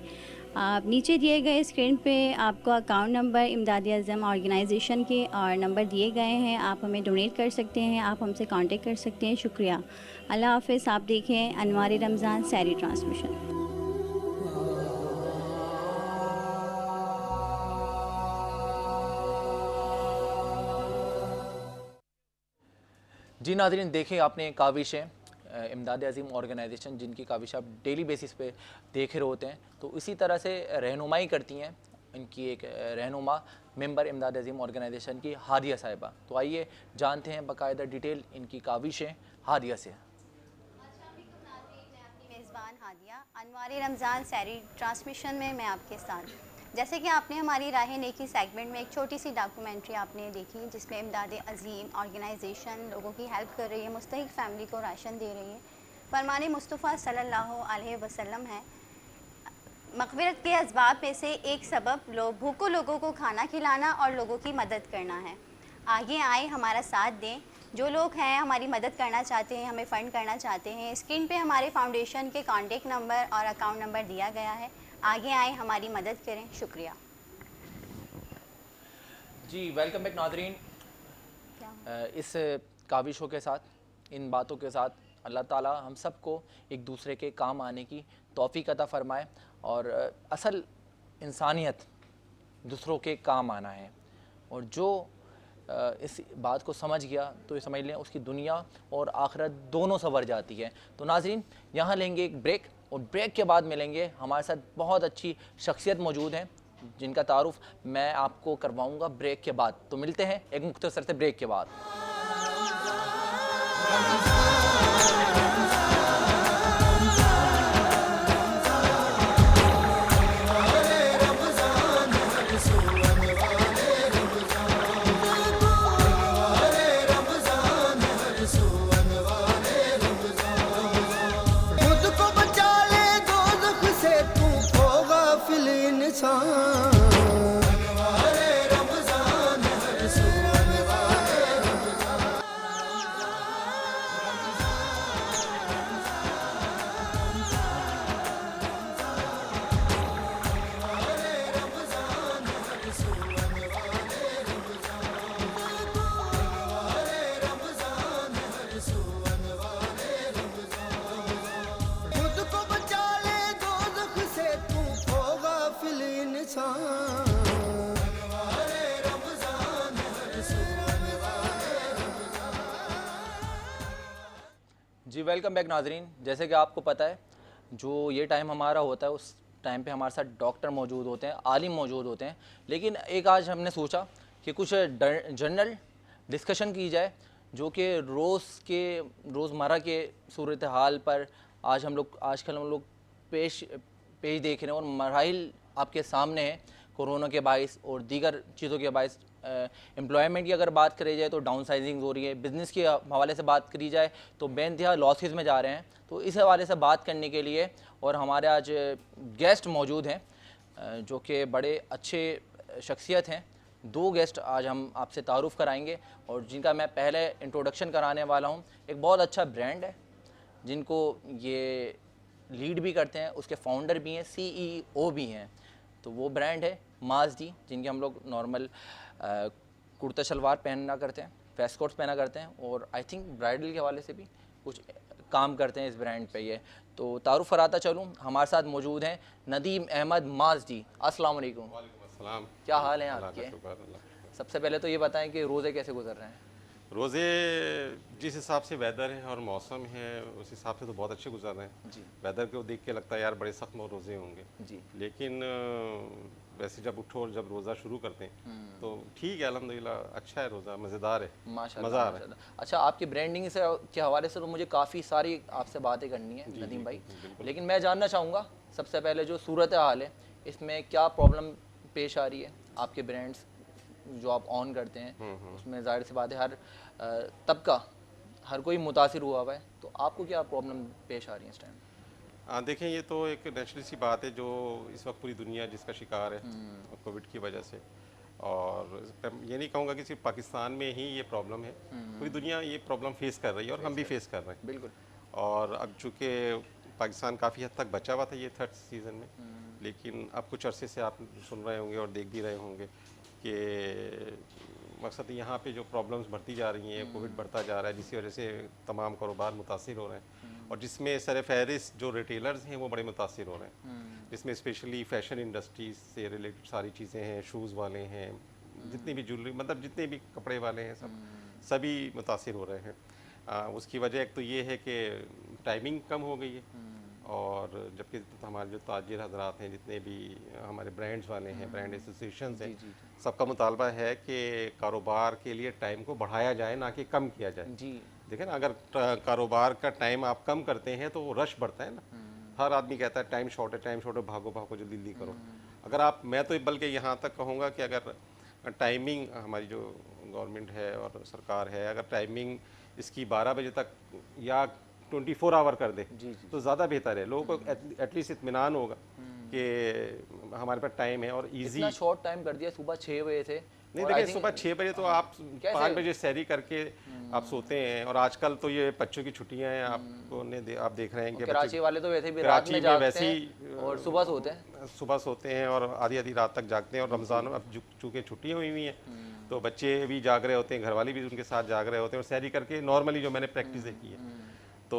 आप नीचे दिए गए स्क्रीन पे आपको अकाउंट नंबर इमदाद अज़ीम ऑर्गेनाइजेशन के और नंबर दिए गए हैं, आप हमें डोनेट कर सकते हैं, आप हमसे कांटेक्ट कर सकते हैं। शुक्रिया, अल्लाह हाफ़िज़। आप देखें अनवार रमज़ान सैरी ट्रांसमिशन। जी नाज़रीन, देखें आपने काविशें इमदाद अज़ीम ऑर्गेनाइजेशन जिनकी काविश आप डेली बेसिस पे देख रहे होते हैं, तो इसी तरह से रहनुमाई करती हैं इनकी एक रहनुमा मेंबर इमदाद अज़ीम ऑर्गेनाइजेशन की हादिया साहिबा। तो आइए जानते हैं बाकायदा डिटेल इनकी काविशें हादिया से। मेज़बान हादिया, अनवार रमज़ान सैरी ट्रांसमिशन में मैं आपके साथ। जैसे कि आपने हमारी राह नेकी सेगमेंट में एक छोटी सी डॉक्यूमेंट्री आपने देखी जिसमें इमदाद अज़ीम ऑर्गेनाइजेशन लोगों की हेल्प कर रही है, मुस्तहिक फैमिली को राशन दे रही है। फरमान मुस्तफ़ा सल्लल्लाहु अलैहि वसल्लम है, मग़फ़िरत के असबाब में से एक सबब भूखे लोगों को खाना खिलाना और लोगों की मदद करना है। आगे आए, हमारा साथ दें। जो लोग हैं हमारी मदद करना चाहते हैं, हमें फ़ंड करना चाहते हैं, स्क्रीन पे हमारे फाउंडेशन के कॉन्टेक्ट नंबर और अकाउंट नंबर दिया गया है। आगे आए, हमारी मदद करें। शुक्रिया जी। वेलकम बैक नाज़रीन। इस काविशों के साथ, इन बातों के साथ अल्लाह ताला हम सबको एक दूसरे के काम आने की तौफीक अता फ़रमाए, और असल इंसानियत दूसरों के काम आना है। और जो इस बात को समझ गया तो ये समझ लें उसकी दुनिया और आखिरत दोनों संवर जाती है। तो नाज़रीन, यहाँ लेंगे एक ब्रेक, और ब्रेक के बाद मिलेंगे। हमारे साथ बहुत अच्छी शख्सियत मौजूद हैं जिनका तारुफ मैं आपको करवाऊँगा ब्रेक के बाद। तो मिलते हैं एक मुख्तसर से ब्रेक के बाद। So जी वेलकम बैक नाजरीन। जैसे कि आपको पता है जो ये टाइम हमारा होता है उस टाइम पे हमारे साथ डॉक्टर मौजूद होते हैं, आलिम मौजूद होते हैं, लेकिन एक आज हमने सोचा कि कुछ जनरल डिस्कशन की जाए जो कि रोज़मर्रा के सूरत हाल पर आजकल हम लोग पेश देख रहे हैं और मराहिल आपके सामने हैं कोरोना के बाइस और दीगर चीज़ों के बाइस। एम्प्लॉयमेंट की अगर बात करी जाए तो डाउन साइजिंग हो रही है, बिज़नेस के हवाले से बात करी जाए तो बेइंतहा लॉसेस में जा रहे हैं। तो इस हवाले से बात करने के लिए और हमारे आज गेस्ट मौजूद हैं जो कि बड़े अच्छे शख्सियत हैं। दो गेस्ट आज हम आपसे तारुफ़ कराएंगे और जिनका मैं पहले इंट्रोडक्शन कराने वाला हूँ। एक बहुत अच्छा ब्रांड है जिनको ये लीड भी करते हैं, उसके फाउंडर भी हैं, CEO भी हैं। तो वो ब्रांड है माज़दी, जिनके हम लोग नॉर्मल कुर्ता शलवार पहनना करते हैं, फेस कोट्स पहना करते हैं और आई थिंक ब्राइडल के हवाले से भी कुछ काम करते हैं इस ब्रांड पे। ये तो तारुफ़ कराता चलूँ, हमारे साथ मौजूद हैं नदीम अहमद माज़दी। अस्सलाम वालेकुम। वालेकुम। क्या हाल हैं अल्लाह का आपके? शुक्र, अल्लाह का सबसे पहले तो ये बताएं कि रोज़े कैसे गुजर रहे हैं? शुक्र। रोज़े जिस हिसाब से वेदर है और मौसम है उस हिसाब से तो बहुत अच्छे गुजर रहे हैं। जी वेदर को देख के लगता है यार बड़े सख्त रोज़े होंगे, जी लेकिन वैसे जब उठो और जब रोज़ा शुरू करते हैं तो ठीक है, अल्हम्दुलिल्लाह अच्छा है, रोज़ा मज़ेदार है, माशाल्लाह मज़ा आ रहा है। माशाल्लाह। अच्छा, आपकी ब्रांडिंग से के हवाले से तो मुझे काफ़ी सारी आपसे बातें करनी है नदीम भाई, लेकिन मैं जानना चाहूँगा सबसे पहले जो सूरत हाल है इसमें क्या प्रॉब्लम पेश आ रही है। आपके ब्रांड्स जो आप ऑन करते हैं उसमें जाहिर सी बात है हर तबका हर कोई मुतासिर हुआ है, तो आपको क्या प्रॉब्लम पेश आ रही है इस टाइम? देखें, ये तो एक नेचुरल सी बात है जो इस वक्त पूरी दुनिया जिसका शिकार है कोविड की वजह से। और ये नहीं कहूँगा कि सिर्फ पाकिस्तान में ही ये प्रॉब्लम है, पूरी दुनिया ये प्रॉब्लम फेस कर रही है और हम भी फेस कर रहे हैं। बिल्कुल। और अब चूँकि पाकिस्तान काफ़ी हद तक बचा हुआ था ये थर्ड सीज़न में, लेकिन अब कुछ अरसे से आप सुन रहे होंगे और देख भी रहे होंगे कि मकसद यहाँ पे जो प्रॉब्लम्स बढ़ती जा रही हैं, कोविड बढ़ता जा रहा है, जिसकी वजह से तमाम कारोबार मुतासिर हो रहे हैं और जिसमें सर फहरिस्त जो रिटेलर्स हैं वो बड़े मुतासिर हो रहे हैं, जिसमें स्पेशली फ़ैशन इंडस्ट्रीज से रिलेटेड सारी चीज़ें हैं, शूज़ वाले हैं, जितनी भी ज्वेलरी मतलब जितने भी कपड़े वाले हैं सभी मुतासिर हो रहे हैं। उसकी वजह एक तो ये है कि टाइमिंग कम हो गई है और जबकि हमारे जो ताजिर हजरात हैं, जितने भी हमारे ब्रांड्स वाले हैं, ब्रांड एसोसिएशन हैं, सबका मुतालबा है कि कारोबार के लिए टाइम को बढ़ाया जाए ना कि कम किया जाए। जी देखें ना, अगर कारोबार का टाइम आप कम करते हैं तो वो रश बढ़ता है ना। हर आदमी कहता है टाइम शॉर्ट है, टाइम शॉर्ट है, भागो भागो जल्दी जल्दी करो। अगर आप, मैं तो बल्कि यहाँ तक कहूँगा कि अगर टाइमिंग हमारी जो गवर्नमेंट है और सरकार है, अगर टाइमिंग इसकी 12 बजे तक या 24 आवर कर दे तो ज़्यादा बेहतर है। लोगों को एटलीस्ट इत्मीनान होगा कि हमारे पास टाइम है और इजी। इतना शॉर्ट टाइम कर दिया, सुबह 6 बजे थे। नहीं देखिए, सुबह 6 बजे तो आप 5 बजे सैरी करके आप सोते हैं और आजकल तो ये बच्चों की छुट्टियां हैं, आप देख रहे हैं कि कराची वाले तो वैसे भी रात में जागते हैं और सुबह सोते हैं। सुबह सोते हैं और आधी आधी रात तक जागते हैं। और रमज़ान अब चूँकि छुट्टियाँ हुई हुई हैं तो बच्चे भी जाग रहे होते हैं, घर वाले भी उनके साथ जाग रहे होते हैं और सैरी करके नॉर्मली जो मैंने प्रैक्टिस देखी है तो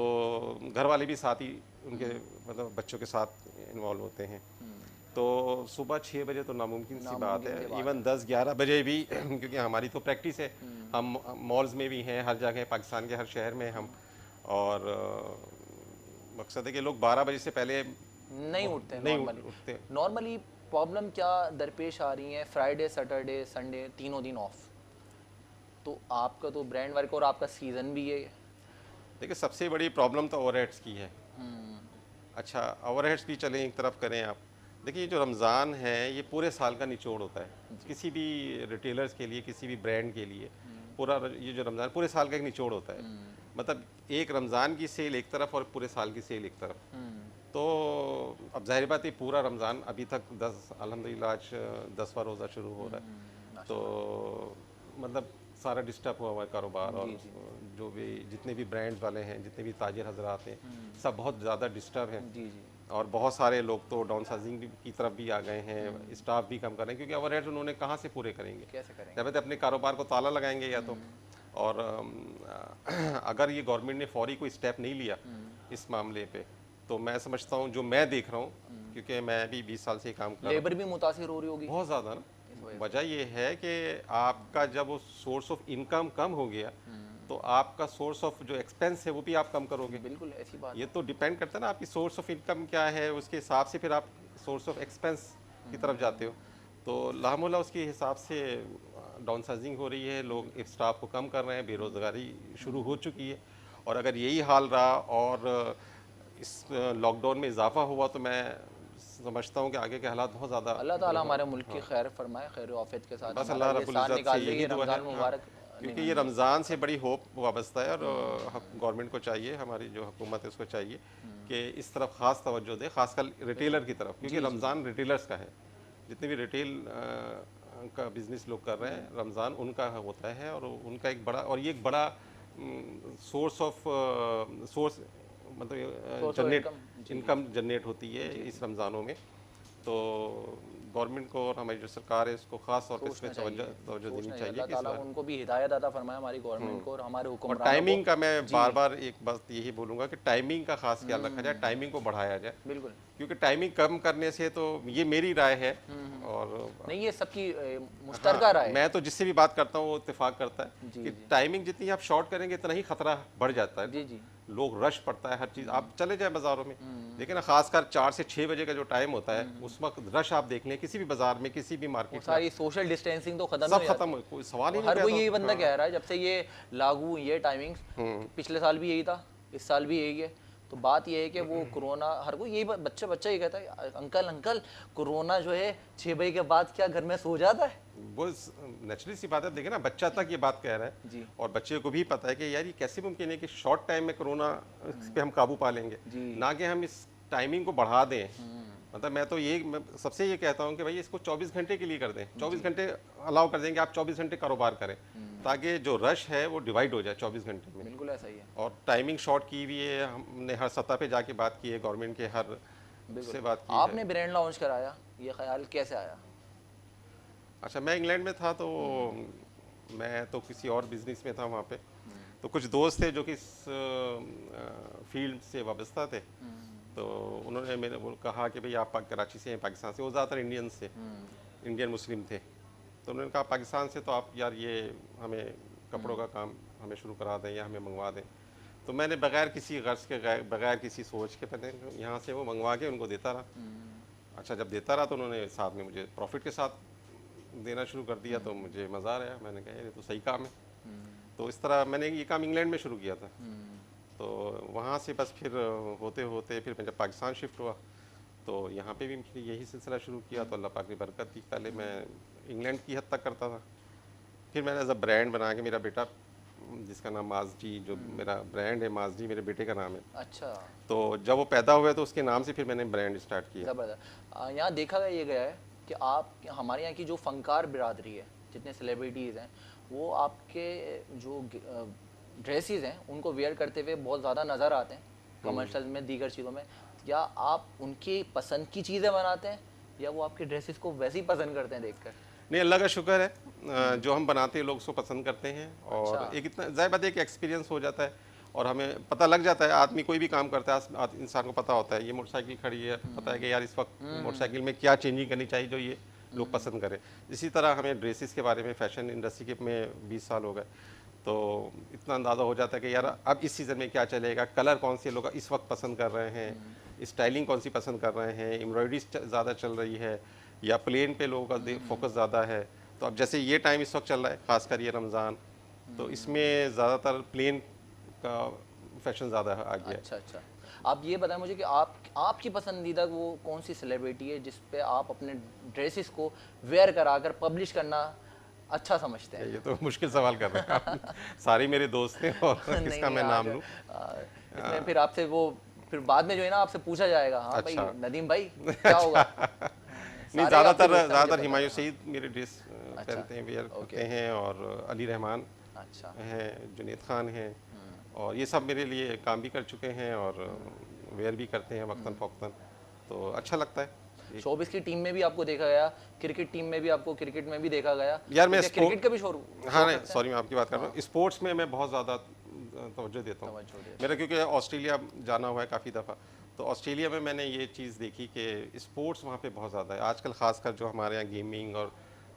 घर वाले भी साथ ही उनके मतलब बच्चों के साथ इन्वॉल्व होते हैं। तो सुबह 6 बजे तो नामुमकिन सी बात है, इवन 10-11 बजे भी क्योंकि हमारी तो प्रैक्टिस है, हम मॉल्स में भी हैं, हर जगह पाकिस्तान के हर शहर में हम। और मकसद है कि लोग 12 बजे से पहले नहीं उठते। नॉर्मली प्रॉब्लम क्या दरपेश आ रही है? फ्राइडे, सैटरडे, संडे तीनों दिन ऑफ, तो आपका तो ब्रांड वर्क और आपका सीज़न भी है। देखिए, सबसे बड़ी प्रॉब्लम तो ओवरहेड्स की है। अच्छा, ओवरहेड्स भी चलें एक तरफ करें आप। देखिए, जो रमज़ान है ये पूरे साल का निचोड़ होता है किसी भी रिटेलर्स के लिए, किसी भी ब्रांड के लिए। पूरा ये जो रमज़ान पूरे साल का एक निचोड़ होता है। मतलब एक रमज़ान की सेल एक तरफ और पूरे साल की सेल एक तरफ। तो अब जाहिर बात है पूरा रमज़ान अभी तक 10 अल्हम्दुलिल्लाह आज 10वां रोज़ा शुरू हो रहा है, तो मतलब सारा डिस्टर्ब हुआ हुआ है कारोबार। और जो भी जितने भी ब्रांड्स वाले हैं, जितने भी ताजिर हजरात हैं, सब बहुत ज़्यादा डिस्टर्ब हैं। और बहुत सारे लोग तो डाउन साइजिंग की तरफ भी आ गए हैं, स्टाफ भी कम कर रहे हैं क्योंकि ओवरहेड्स उन्होंने कहाँ से पूरे करेंगे, कैसे करेंगे? जब अपने कारोबार को ताला लगाएंगे या तो। और अगर ये गवर्नमेंट ने फौरी कोई स्टेप नहीं लिया इस मामले पे तो मैं समझता हूँ, जो मैं देख रहा हूँ क्योंकि मैं भी 20 साल से ही काम कर रहा हूँ, लेबर भी मुतासिर हो रही होगी बहुत ज़्यादा ना। वजह ये है कि आपका जब वो सोर्स ऑफ इनकम कम हो गया तो आपका सोर्स ऑफ जो एक्सपेंस है वो भी आप कम करोगे। बिल्कुल ऐसी बात ये तो डिपेंड करता है ना आपकी सोर्स ऑफ इनकम क्या है, उसके हिसाब से फिर आप सोर्स ऑफ एक्सपेंस की तरफ जाते हो। तो लामोला उसके हिसाब से डाउन साइजिंग हो रही है, लोग स्टाफ को कम कर रहे हैं, बेरोज़गारी शुरू हो चुकी है। और अगर यही हाल रहा और इस लॉकडाउन में इजाफा हुआ तो मैं समझता हूँ कि आगे के हालात बहुत ज़्यादा। अल्लाह ताला हमारे मुल्क की खैर फरमाए, खैर आफियत के साथ बस हमारा अल्लाह ये रब्बुल साल इज़्ज़त निकाल से दे, यही ये दुआ रमज़ान है, मुबारक। क्योंकि ये रमज़ान से बड़ी होप वाबस्ता है और गवर्नमेंट को चाहिए, हमारी जो हुकूमत है उसको चाहिए कि इस तरफ ख़ास तवज्जो दे, ख़ासकर रिटेलर की तरफ, क्योंकि रमज़ान रिटेलर्स का है। जितने भी रिटेल का बिज़नेस लोग कर रहे हैं, रमज़ान उनका होता है और उनका एक बड़ा, और ये एक बड़ा सोर्स ऑफ सोर्स मतलब जनरेट इनकम जनरेट होती है इस रमज़ानों में। तो गवर्नमेंट को और हमारी जो सरकार है इसको खास तौर पे इसमें तवज्जो देनी चाहिए अल्लाह कि इस ताला बार। उनको भी हिदायत अता फरमाए हमारी गवर्नमेंट को और हमारे और हुक्मरानों टाइमिंग को। का मैं बार बार एक बात यही बोलूँगा कि टाइमिंग का खास ख्याल रखा जाए, टाइमिंग को बढ़ाया जाए, बिल्कुल क्योंकि टाइमिंग कम करने से, तो ये मेरी राय है और नहीं, ये सबकी मुश्तरका राय है। मैं तो जिससे भी बात करता हूँ वो इत्तेफाक करता है कि टाइमिंग जितनी आप शॉर्ट करेंगे इतना ही खतरा बढ़ जाता है। जी जी लोग रश पड़ता है हर चीज़, आप चले जाए बाज़ारों में, लेकिन खासकर 4 से 6 बजे का जो टाइम होता है उस वक्त रश आप देख लें किसी भी बाजार में, किसी भी वो मार्केट में, सारी सोशल डिस्टेंसिंग तो खत्म सब हो खत्म, कोई सवाल ही नहीं हर कोई पैदा यही होता। बंदा कह रहा है जब से ये लागू हुई है टाइमिंग्स, पिछले साल भी यही था, इस साल भी यही है। तो बात ये है कि वो कोरोना, हर कोई यही बच्चा ये कहता है, अंकल अंकल कोरोना जो है 6 बजे के बाद क्या घर में सो जाता है? वो नेचुरली सी बात है, देखे ना बच्चा तक ये बात कह रहा है जी। और बच्चे को भी पता है कि यार ये कैसे मुमकिन है कि शॉर्ट टाइम में कोरोना पे हम काबू पा लेंगे, ना कि हम इस टाइमिंग को बढ़ा दें। मतलब मैं सबसे ये कहता हूँ कि भाई इसको 24 घंटे के लिए कर दें, 24 घंटे अलाउ कर देंगे, आप 24 घंटे कारोबार करें ताकि जो रश है वो डिवाइड हो जाए 24 घंटे में। बिल्कुल ऐसा ही है। और टाइमिंग शॉर्ट की भी है, हमने हर सतह पे जाके बात की है, गवर्नमेंट के हर से बात की आपने है। ब्रांड लॉन्च कराया, ये ख्याल कैसे आया? अच्छा, मैं इंग्लैंड में था तो मैं तो किसी और बिजनेस में था वहाँ पे, तो कुछ दोस्त थे जो कि इस फील्ड से वाबस्ता थे, तो उन्होंने मेरे को कहा कि भाई आप कराची से हैं, पाकिस्तान से, वो ज़्यादातर इंडियंस थे, इंडियन मुस्लिम थे, तो उन्होंने कहा पाकिस्तान से तो आप यार ये हमें कपड़ों का काम हमें शुरू करा दें या हमें मंगवा दें। तो मैंने बगैर किसी गर्ज के, बगैर किसी सोच के, मैंने यहाँ से वो मंगवा के उनको देता रहा। अच्छा, जब देता रहा तो उन्होंने साथ में मुझे प्रॉफिट के साथ देना शुरू कर दिया, तो मुझे मज़ा आया, मैंने कहा ये तो सही काम है। तो इस तरह मैंने ये काम इंग्लैंड में शुरू किया था। तो वहाँ से बस फिर होते होते फिर मैं जब पाकिस्तान शिफ्ट हुआ तो यहाँ पे भी फिर यही सिलसिला शुरू किया, तो अल्लाह पाक ने बरकत दी। पहले मैं इंग्लैंड की हद तक करता था, फिर मैंने एज अ ब्रांड बना के, मेरा बेटा जिसका नाम माजडी, जो मेरा ब्रांड है माजडी मेरे बेटे का नाम है। अच्छा, तो जब वो पैदा हुआ तो उसके नाम से फिर मैंने ब्रांड स्टार्ट किया। ज़बरदस्त। यहाँ देखा गया है कि आप, हमारे यहाँ की जो फ़नकार बिरादरी है, जितने सेलिब्रिटीज़ हैं, वो आपके जो ड्रेसेस हैं उनको वेयर करते हुए बहुत ज़्यादा नज़र आते हैं कमर्शियल में, दीगर चीज़ों में। या आप उनकी पसंद की चीज़ें बनाते हैं या वो आपके ड्रेसेस को वैसे ही पसंद करते हैं देखकर? नहीं, अल्लाह का शुक्र है, जो हम बनाते हैं लोग उसको पसंद करते हैं। और अच्छा। एक इतना ज़ाहिर बात है कि एक्सपीरियंस हो जाता है और हमें पता लग जाता है, आदमी कोई भी काम करता है इंसान को पता होता है, ये मोटरसाइकिल खड़ी है, पता है कि यार इस वक्त मोटरसाइकिल में क्या चेंजिंग करनी चाहिए जो ये लोग पसंद करें। इसी तरह हमें ड्रेसेस के बारे में, फैशन इंडस्ट्री के में 20 साल हो गए, तो इतना अंदाज़ा हो जाता है कि यार अब इस सीज़न में क्या चलेगा, कलर कौन से लोग इस वक्त पसंद कर रहे हैं, स्टाइलिंग कौन सी पसंद कर रहे हैं, एम्ब्रॉयडरी ज़्यादा चल रही है या प्लेन पे लोगों का फोकस ज़्यादा है। तो अब जैसे ये टाइम इस वक्त चल रहा है, ख़ासकर ये रमज़ान, तो इसमें ज़्यादातर प्लेन का फैशन ज़्यादा आ गया है। अच्छा अच्छा, आप ये बताएं मुझे कि आपकी पसंदीदा वो कौन सी सेलिब्रिटी है जिस पे आप अपने ड्रेसेस को वेयर कराकर पब्लिश करना अच्छा समझते हैं? ये तो मुश्किल सवाल कर रहे हैं आप। सारे मेरे दोस्त हैं और किसका मैं नाम लूँ? इसमें फिर आपसे वो फिर बाद में जो है ना आपसे पूछा जाएगा, हाँ अच्छा। भाई नदीम भाई क्या होगा? नहीं, सारे आपसे पूछते हैं, ज़्यादातर मुझे हिमायूं पता सईद मेरे ड्रेस पहनते हैं, वेयर करते हैं, और अली रहमान है। अच्छा, हैं, जुनैद खान हैं, और ये सब मेरे लिए काम भी कर चुके हैं और वेयर भी करते हैं वक्तन फ़ौक्तन, तो अच्छा लगता है। शोबिस की टीम में भी आपको देखा गया, क्रिकेट टीम में भी आपको, क्रिकेट में भी देखा गया यार मैं क्रिकेट का भी शोर? हाँ नहीं, सॉरी, मैं आपकी बात कर रहा हूँ। स्पोर्ट्स में मैं बहुत ज़्यादा तवज्जो देता हूँ। मेरा क्योंकि ऑस्ट्रेलिया जाना हुआ है काफ़ी दफ़ा, तो ऑस्ट्रेलिया में मैंने ये चीज़ देखी कि स्पोर्ट्स वहाँ पे बहुत ज़्यादा है आजकल, ख़ासकर जो हमारे यहाँ गेमिंग और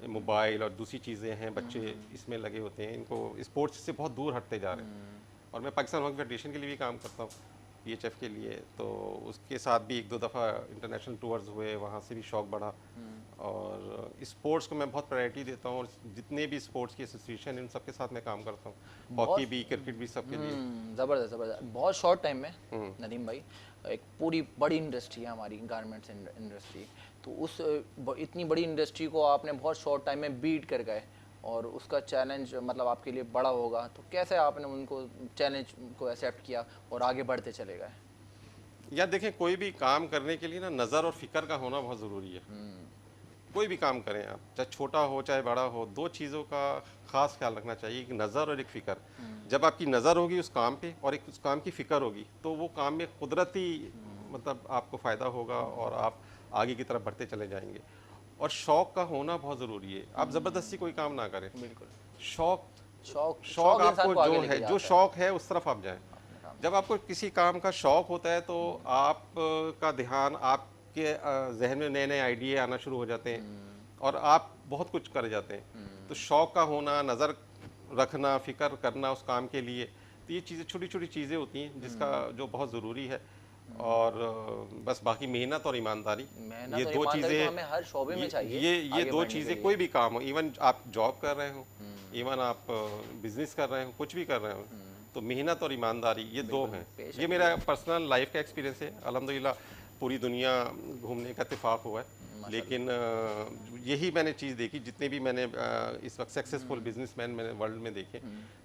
मोबाइल और दूसरी चीज़ें हैं, बच्चे इसमें लगे होते हैं, इनको स्पोर्ट्स से बहुत दूर हटते जा रहे हैं। और मैं पाकिस्तान हॉकी फेडरेशन के लिए भी काम करता हूँ, PHF के लिए, तो उसके साथ भी 1-2 दफ़ा इंटरनेशनल टूर्स हुए, वहाँ से भी शौक़ बढ़ा। और स्पोर्ट्स को मैं बहुत प्रायोरिटी देता हूँ, और जितने भी स्पोर्ट्स की एसोसिएशन इन सब के साथ मैं काम करता हूँ, हॉकी भी, क्रिकेट भी, सबके लिए। ज़बरदस्त ज़बरदस्त। बहुत शॉर्ट टाइम में नदीम भाई, एक पूरी बड़ी इंडस्ट्री है हमारी गारमेंट्स इंडस्ट्री, तो उस इतनी बड़ी इंडस्ट्री को आपने बहुत शॉर्ट टाइम में बीट कर गए, और उसका चैलेंज मतलब आपके लिए बड़ा होगा, तो कैसे आपने उनको चैलेंज को एक्सेप्ट किया और आगे बढ़ते चले गए? या देखें, कोई भी काम करने के लिए ना नज़र और फिक्र का होना बहुत ज़रूरी है। कोई भी काम करें आप, चाहे छोटा हो चाहे बड़ा हो, 2 चीज़ों का ख़ास ख्याल रखना चाहिए, एक नज़र और एक फ़िक्र। जब आपकी नज़र होगी उस काम पे और एक उस काम की फ़िक्र होगी, तो वो काम में कुदरती मतलब आपको फ़ायदा होगा और आप आगे की तरफ बढ़ते चले जाएंगे। और शौक़ का होना बहुत ज़रूरी है। आप ज़बरदस्ती कोई काम ना करें, बिल्कुल। शौक़ आपको जो है, जो शौक़ है उस तरफ आप जाएं। जब आपको किसी काम का शौक़ होता है तो आप का ध्यान, आपके जहन में नए नए आइडिया आना शुरू हो जाते हैं और आप बहुत कुछ कर जाते हैं। तो शौक़ का होना, नज़र रखना, फ़िक्र करना उस काम के लिए, तो ये चीज़ें छोटी छोटी चीज़ें होती हैं जिसका जो बहुत ज़रूरी है। और बस बाकी मेहनत और ईमानदारी, ये 2 चीज़ें हमें हर शोबे में चाहिए। ये 2 चीज़ें, कोई भी काम हो, इवन आप जॉब कर रहे हो, इवन आप बिजनेस कर रहे हो, कुछ भी कर रहे हो, तो मेहनत और ईमानदारी ये 2 हैं। ये मेरा पर्सनल लाइफ का एक्सपीरियंस है। अल्हम्दुलिल्लाह पूरी दुनिया घूमने का इत्तेफाक हुआ है, लेकिन यही मैंने चीज़ देखी, जितने भी मैंने इस वक्त सक्सेसफुल बिजनेसमैन मैंने वर्ल्ड में देखे,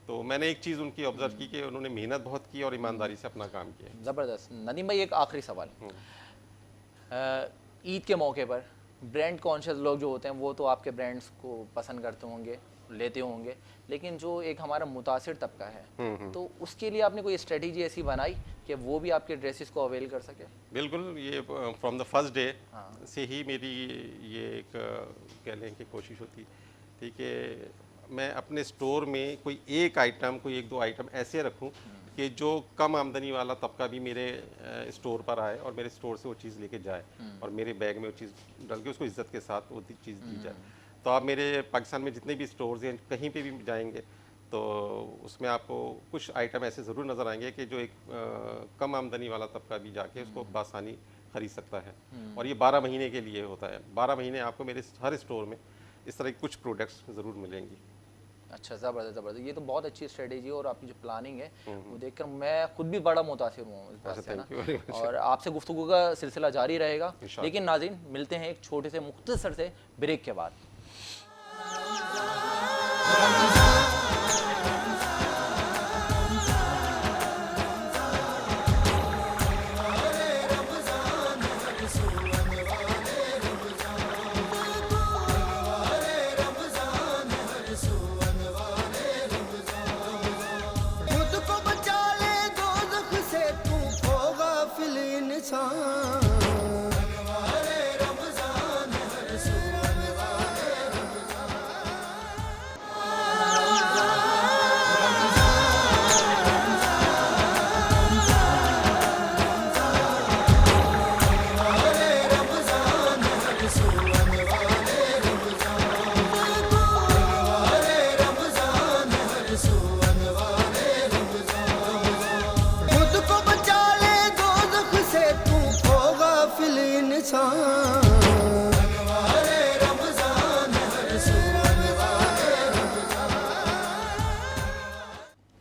तो मैंने एक चीज़ उनकी ऑब्जर्व की कि उन्होंने मेहनत बहुत की और ईमानदारी से अपना काम किया। ज़बरदस्त। नदीम भाई, एक आखिरी सवाल, ईद के मौके पर ब्रांड कॉन्शियस लोग जो होते हैं वो तो आपके ब्रांड्स को पसंद करते होंगे, लेते होंगे, लेकिन जो एक हमारा मुतासिर तबका है, तो उसके लिए आपने कोई स्ट्रेटजी ऐसी बनाई कि वो भी आपके ड्रेसेस को अवेल कर सके? बिल्कुल, ये फ्रॉम द फर्स्ट डे से ही मेरी ये एक कह लें कि कोशिश होती थी कि मैं अपने स्टोर में कोई एक आइटम, कोई 1-2 आइटम ऐसे रखूं कि जो कम आमदनी वाला तबका भी मेरे स्टोर पर आए और मेरे स्टोर से वो चीज़ लेके जाए और मेरे बैग में वो चीज़ डाल के उसको इज्जत के साथ वो चीज़ दी जाए। तो आप मेरे पाकिस्तान में जितने भी स्टोर्स हैं, कहीं पे भी जाएंगे तो उसमें आपको कुछ आइटम ऐसे ज़रूर नज़र आएंगे कि जो एक कम आमदनी वाला तबका भी जाके उसको बासानी ख़रीद सकता है। और ये 12 महीने के लिए होता है। 12 महीने आपको मेरे हर स्टोर में इस तरह की कुछ प्रोडक्ट्स ज़रूर मिलेंगी। अच्छा, ज़बरदस्त ज़बरदस्त। ये तो बहुत अच्छी स्ट्रेटेजी है और आपकी जो प्लानिंग है वो देखकर मैं खुद भी बड़ा मुतासिर हूँ इस बात से ना। और आपसे गुफ्तगू का सिलसिला जारी रहेगा, लेकिन नाज़रीन मिलते हैं एक छोटे से मुख्तसर से ब्रेक के बाद।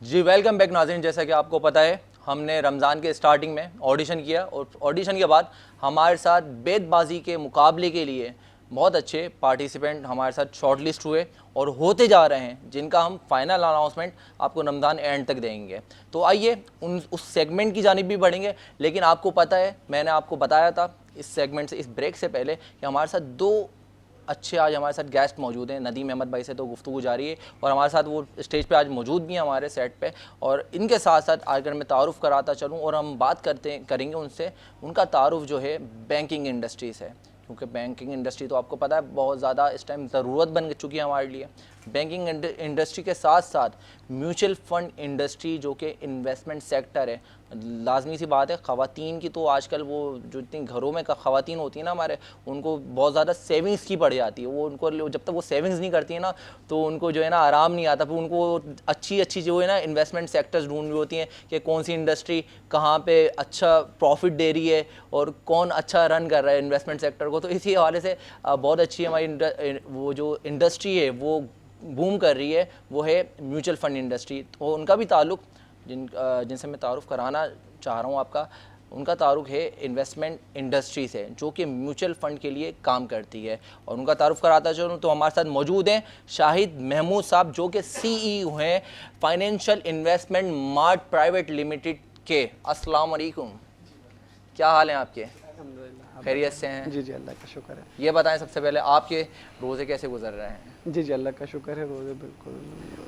जी वेलकम बैक नाज़रीन। जैसा कि आपको पता है हमने रमज़ान के स्टार्टिंग में ऑडिशन किया और ऑडिशन के बाद हमारे साथ बेतबाजी के मुकाबले के लिए बहुत अच्छे पार्टिसिपेंट हमारे साथ शॉर्टलिस्ट हुए और होते जा रहे हैं, जिनका हम फाइनल अनाउंसमेंट आपको रमज़ान एंड तक देंगे। तो आइए उस सेगमेंट की जानिब भी बढ़ेंगे, लेकिन आपको पता है मैंने आपको बताया था इस सेगमेंट से, इस ब्रेक से पहले, कि हमारे साथ 2 अच्छे आज हमारे साथ गेस्ट मौजूद हैं। नदीम अहमद भाई से तो गुफ्तगू जारी है और हमारे साथ वो स्टेज पे आज मौजूद भी हैं हमारे सेट पे, और इनके साथ साथ अगर मैं तारुफ़ कराता चलूँ और हम बात करेंगे उनसे, उनका तारुफ़ जो है बैंकिंग इंडस्ट्री से, क्योंकि बैंकिंग इंडस्ट्री तो आपको पता है बहुत ज़्यादा इस टाइम ज़रूरत बन चुकी है हमारे लिए। बैंकिंग इंडस्ट्री के साथ साथ म्यूचुअल फंड इंडस्ट्री जो कि इन्वेस्टमेंट सेक्टर है, लाजमी सी बात है ख़वातीन की तो आजकल वो जो इतनी घरों में ख़वातीन होती है ना हमारे, उनको बहुत ज़्यादा सेविंग्स की पड़ जाती है। वो उनको जब तक वो सेविंग्स नहीं करती है ना तो उनको जो है ना आराम नहीं आता। फिर उनको अच्छी अच्छी जो है ना इन्वेस्टमेंट सेक्टर्स ढूंढ रही होती हैं कि कौन सी इंडस्ट्री कहाँ पे अच्छा प्रॉफिट दे रही है और कौन अच्छा रन कर रहा है इन्वेस्टमेंट सेक्टर को। तो इसी हवाले से बहुत अच्छी हमारी वो जो इंडस्ट्री है वो बूम कर रही है, वो है म्यूचुअल फंड इंडस्ट्री। तो उनका भी ताल्लुक़ जिनसे मैं तारुफ़ कराना चाह रहा हूँ आपका, उनका तारुफ है इन्वेस्टमेंट इंडस्ट्री से जो कि म्यूचुअल फ़ंड के लिए काम करती है। और उनका तारुफ कराता चलूँ तो हमारे साथ मौजूद हैं शाहिद महमूद साहब जो कि CEO हैं financial investment mart private limited के। अस्सलाम वालेकुम, क्या हाल है आपके? खैरियत से हैं? जी जी, अल्लाह का शुक्र है। ये बताएं सबसे पहले आपके रोज़े कैसे गुजर रहे हैं? जी जी, अल्लाह का शुक्र है, रोज़े बिल्कुल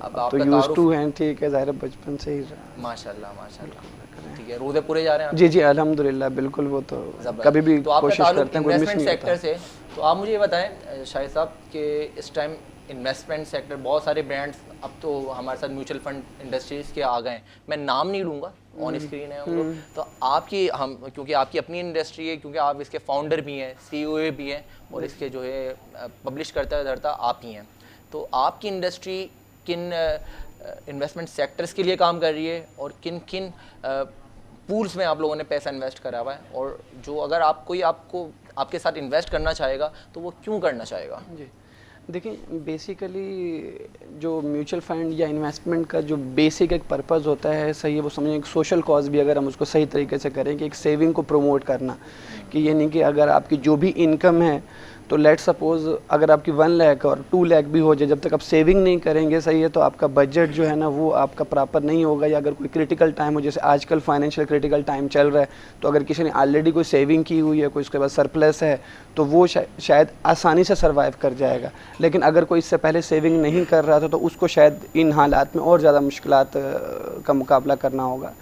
अब तो आपका यूज़ टू हैं, ठीक है, ज़ाहिर बचपन से ही रहा। माशाल्लाह माशाल्लाह, ठीक है। रोज़े पूरे जा रहे हैं? जी जी, अल्हम्दुलिल्लाह, बिल्कुल। वो तो कभी भी तो कोशिश करते हैं, कोई मिस नहीं सेक्टर होता। से तो आप मुझे ये बताएं शाहिद साहब कि इस टाइम इन्वेस्टमेंट सेक्टर बहुत सारे ब्रांड्स अब तो हमारे साथ म्यूचुअल फंड इंडस्ट्रीज़ के आ गए हैं, मैं नाम नहीं लूँगा, ऑन स्क्रीन है उनको। तो आपकी हम क्योंकि आपकी अपनी इंडस्ट्री है, क्योंकि आप इसके फाउंडर भी हैं, CEO भी हैं और इसके जो है पब्लिश करता धरता आप ही हैं, तो आपकी इंडस्ट्री किन इन्वेस्टमेंट सेक्टर्स के लिए काम कर रही है और किन किन पूल्स में आप लोगों ने पैसा इन्वेस्ट करा हुआ है, और जो अगर आप कोई आपको आपके साथ इन्वेस्ट करना चाहेगा तो वो क्यों करना चाहेगा? जी, देखिए, बेसिकली जो म्यूचुअल फंड या इन्वेस्टमेंट का जो बेसिक एक पर्पस होता है, सही है, वो समझें एक सोशल कॉज भी अगर हम उसको सही तरीके से करें कि एक सेविंग को प्रमोट करना, कि ये नहीं कि अगर आपकी जो भी इनकम है तो लेट सपोज अगर आपकी 1 लाख और 2 लाख भी हो जाए, जब तक आप सेविंग नहीं करेंगे, सही है, तो आपका बजट जो है ना वो आपका प्रॉपर नहीं होगा। या अगर कोई क्रिटिकल टाइम हो, जैसे आजकल फाइनेंशियल क्रिटिकल टाइम चल रहा है, तो अगर किसी ने ऑलरेडी कोई सेविंग की हुई है, कोई उसके बाद सरप्लस है, तो वो शायद आसानी से सर्वाइव कर जाएगा। लेकिन अगर कोई इससे पहले सेविंग नहीं कर रहा था तो उसको शायद इन हालात में और ज़्यादा मुश्किलात का मुकाबला करना होगा।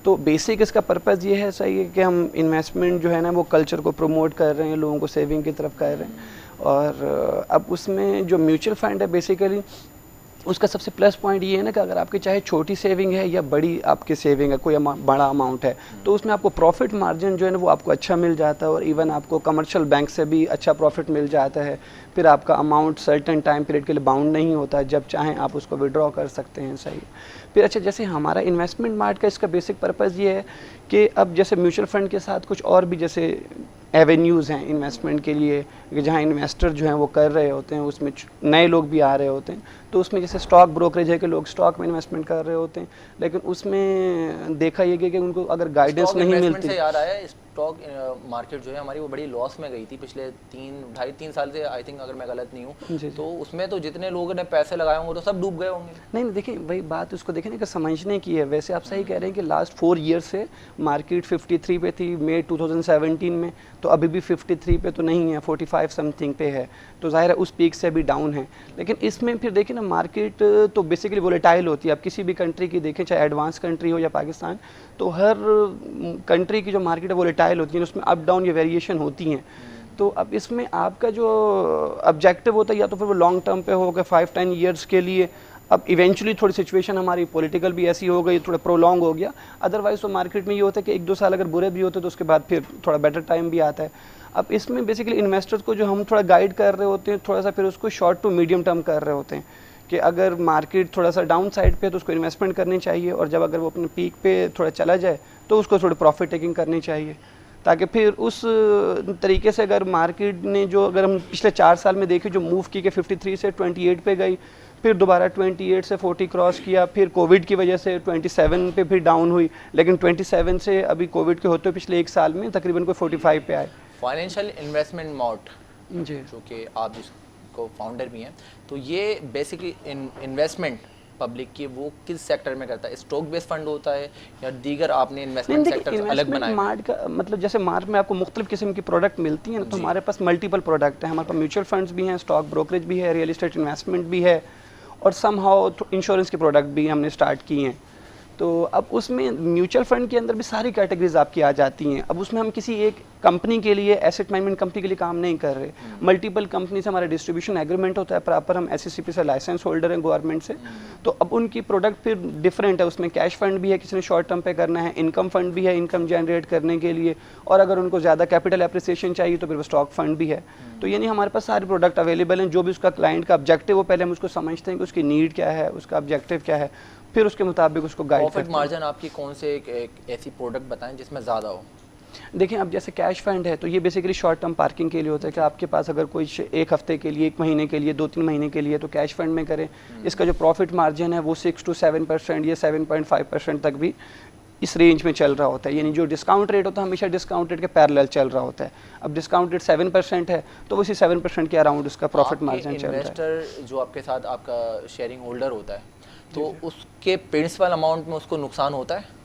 तो बेसिक इसका पर्पज़ ये है, सही है, कि हम इन्वेस्टमेंट जो है ना वो कल्चर को प्रमोट कर रहे हैं, लोगों को सेविंग की तरफ कर रहे हैं। और अब उसमें जो म्यूचुअल फंड है बेसिकली उसका सबसे प्लस पॉइंट ये है ना कि अगर आपकी चाहे छोटी सेविंग है या बड़ी आपकी सेविंग है, कोई बड़ा अमाउंट है, तो उसमें आपको प्रॉफिट मार्जिन जो है ना वो आपको अच्छा मिल जाता है, और इवन आपको कमर्शियल बैंक से भी अच्छा प्रॉफिट मिल जाता है। फिर आपका अमाउंट सर्टेन टाइम पीरियड के लिए बाउंड नहीं होता, जब चाहें आप उसको विड्रॉ कर सकते हैं, सही। फिर अच्छा, जैसे हमारा इन्वेस्टमेंट मार्ट का इसका बेसिक पर्पज़ ये है कि अब जैसे म्यूचुअल फंड के साथ कुछ और भी जैसे एवेन्यूज़ हैं इन्वेस्टमेंट के लिए, कि जहाँ इन्वेस्टर जो हैं वो कर रहे होते हैं, उसमें नए लोग भी आ रहे होते हैं। तो उसमें जैसे स्टॉक ब्रोकरेज है कि लोग स्टॉक में इन्वेस्टमेंट कर रहे होते हैं, लेकिन उसमें देखा ये गया कि उनको अगर गाइडेंस नहीं मिलती। याद आया, स्टॉक मार्केट जो है हमारी वो बड़ी लॉस में गई थी पिछले 2.5-3 साल से, आई थिंक, अगर मैं गलत नहीं हूँ। तो उसमें तो जितने लोगों ने पैसे लगाए होंगे तो सब डूब गए होंगे। नहीं, देखिए, वही बात उसको देखने का समझने की है। वैसे आप सही कह रहे हैं कि लास्ट 4 ईयर से मार्केट 53 पे थी मई 2017 में, तो अभी भी 53 पे तो नहीं है, 45 समथिंग पे है, तो ज़ाहिर है उस पीक से अभी डाउन है। लेकिन इसमें फिर देखिए ना, मार्केट तो बेसिकली वोलेटाइल होती है। आप किसी भी कंट्री की देखें, चाहे एडवांस कंट्री हो या पाकिस्तान, तो हर कंट्री की जो मार्केट है वोलेटाइल होती है, उसमें अप डाउन या वेरिएशन होती हैं। तो अब इसमें आपका जो ऑब्जेक्टिव होता है या तो फिर वो लॉन्ग टर्म पे होगा 5-10 ईयर्स के लिए। अब इवेंचुअली थोड़ी सिचुएशन हमारी पॉलिटिकल भी ऐसी हो गई, थोड़ा प्रोलॉन्ग हो गया। अदरवाइज तो मार्केट में ये होता है कि 1-2 साल अगर बुरे भी होते तो उसके बाद फिर थोड़ा बेटर टाइम भी आता है। अब इसमें बेसिकली इन्वेस्टर्स को जो हम थोड़ा गाइड कर रहे होते हैं, थोड़ा सा फिर उसको शॉर्ट टू मीडियम टर्म कर रहे होते हैं कि अगर मार्केट थोड़ा सा डाउन साइड पे तो उसको इन्वेस्टमेंट करनी चाहिए, और जब अगर वो अपने पीक पे थोड़ा चला जाए तो उसको थोड़ी प्रॉफिट टेकिंग करनी चाहिए, ताकि फिर उस तरीके से अगर मार्केट ने जो, अगर हम पिछले 4 साल में देखें, जो मूव की कि 53 से 28 पे गई, फिर दोबारा 28 से 40 क्रॉस किया, फिर कोविड की वजह से 27 पे फिर डाउन हुई, लेकिन 27 से अभी कोविड के होते हुए पिछले 1 साल में तकरीबन कोई 45 पे आए। फाइनेंशियल इन्वेस्टमेंट मार्ट जी, जो कि आप जिसको फाउंडर भी हैं, तो ये बेसिकली इन्वेस्टमेंट पब्लिक की वो किस सेक्टर में करता है? स्टॉक बेस्ड फंड होता है या दीगर आपने इन्वेस्टमेंट सेक्टर अलग बनाए? मार्ट का मतलब, जैसे मार्ट में आपको मुख्तलिफ किस्म की प्रोडक्ट मिलती हैं ना, तो हमारे पास मल्टीपल प्रोडक्ट है। हमारे पास म्यूचुअल फंड्स भी हैं, स्टॉक ब्रोकरेज भी है, रियल एस्टेट इन्वेस्टमेंट भी है, और समहाउ इंश्योरेंस के प्रोडक्ट भी हमने स्टार्ट किए हैं। तो अब उसमें म्यूचुअल फंड के अंदर भी सारी कैटेगरीज आपकी आ जाती हैं। अब उसमें हम किसी एक कंपनी के लिए, एसेट मैनेजमेंट कंपनी के लिए काम नहीं कर रहे, मल्टीपल कंपनी से हमारा डिस्ट्रीब्यूशन एग्रीमेंट होता है प्रॉपर, हम SCCP से लाइसेंस होल्डर हैं गवर्नमेंट से। तो अब उनकी प्रोडक्ट फिर डिफरेंट है, उसमें कैश फंड भी है, किसी ने शॉर्ट टर्म पे करना है, इनकम फंड भी है इनकम जनरेट करने के लिए, और अगर उनको ज़्यादा कैपिटल एप्रिसिएशन चाहिए तो फिर वो स्टॉक फंड भी है। तो यानी हमारे पास सारे प्रोडक्ट अवेलेबल हैं। जो भी उसका क्लाइंट का ऑब्जेक्टिव हो, पहले हम उसको समझते हैं कि उसकी नीड क्या है, उसका ऑब्जेक्टिव क्या है, फिर उसके मुताबिक उसको गाइड करते हैं। प्रॉफिट मार्जिन आपकी कौन से एक ऐसी प्रोडक्ट बताएं जिसमें ज़्यादा हो? देखिए, अब जैसे कैश फंड है तो ये बेसिकली शॉर्ट टर्म पार्किंग के लिए होता है कि आपके पास अगर कोई एक हफ्ते के लिए, 1 महीने के लिए, 2-3 महीने के लिए, तो कैश फंड में करें। इसका जो प्रॉफिट मार्जिन है वो 6 to 7% या 7.5% तक भी इस रेंज में चल रहा होता है। यानी जो डिस्काउंट रेट होता है हमेशा डिस्काउंट रेट के पैरेलल चल रहा होता है। अब डिस्काउंट रेट 7% है तो उसी 7% के अराउंड उसका प्रॉफिट मार्जिन चल रहा है। इन्वेस्टर जो आपके साथ आपका शेयरिंग होल्डर होता है तो उसके प्रिंसिपल अमाउंट में उसको नुकसान होता है?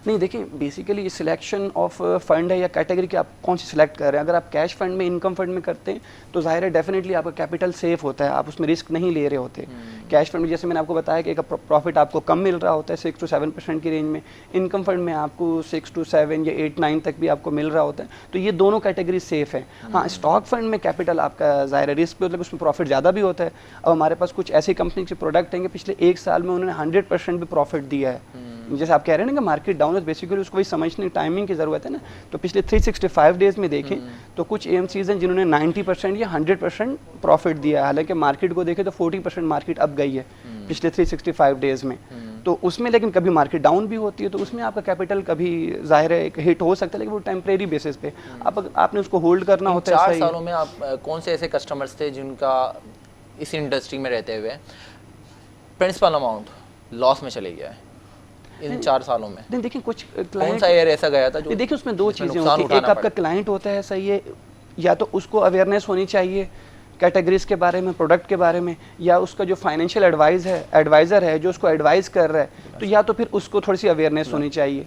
नहीं, देखिए, बेसिकली सिलेक्शन ऑफ फंड है या कैटेगरी कि आप कौन सी सिलेक्ट कर रहे हैं। अगर आप कैश फंड में, इनकम फंड में करते हैं तो जाहिर है डेफिनेटली आपका कैपिटल सेफ होता है, आप उसमें रिस्क नहीं ले रहे होते। कैश फंड में जैसे मैंने आपको बताया कि एक प्रॉफिट आपको कम मिल रहा होता है 6 to 7% की रेंज में, इनकम फंड में आपको 6 to 7 या 8-9 तक भी आपको मिल रहा होता है। तो ये दोनों कैटेगरी सेफ है। हाँ, स्टॉक फंड में कैपिटल आपका जाहिर है रिस्क, मतलब उसमें प्रॉफिट ज़्यादा भी होता है। अब हमारे पास कुछ ऐसी कंपनी के प्रोडक्ट हैं कि पिछले 1 साल में उन्होंने 100% भी प्रॉफिट दिया है। जैसे आप कह रहे हैं ना कि मार्केट डाउन है, बेसिकली उसको वही समझने टाइमिंग की ज़रूरत है ना। तो पिछले 365 डेज़ में देखें तो कुछ AMCs हैं जिन्होंने 90% या 100% प्रॉफिट दिया है। हालांकि मार्केट को देखें तो 40% मार्केट अब गई है पिछले 365 डेज़ में। तो उसमें लेकिन कभी मार्केट डाउन भी होती है तो उसमें आपका कैपिटल कभी जाहिर है एक हिट हो सकता है, लेकिन वो टेम्परेरी बेसिस पे आपने उसको होल्ड करना होता है। 4 सालों में आप कौन से ऐसे कस्टमर्स थे जिनका इस इंडस्ट्री में रहते हुए प्रिंसिपल अमाउंट लॉस में चले गया है इन 4 सालों में? नहीं, देखिए, कुछ कौन क्लाइंट सा एयर ऐसा गया था जो देखिए उसमें 2 चीज़ें होती हैं। एक आपका क्लाइंट होता है, सही है, या तो उसको अवेयरनेस होनी चाहिए कैटेगरीज के बारे में, प्रोडक्ट के बारे में, या उसका जो फाइनेंशियल एडवाइज़र है जो उसको एडवाइस कर रहा है, तो या तो फिर उसको थोड़ी सी अवेयरनेस होनी चाहिए।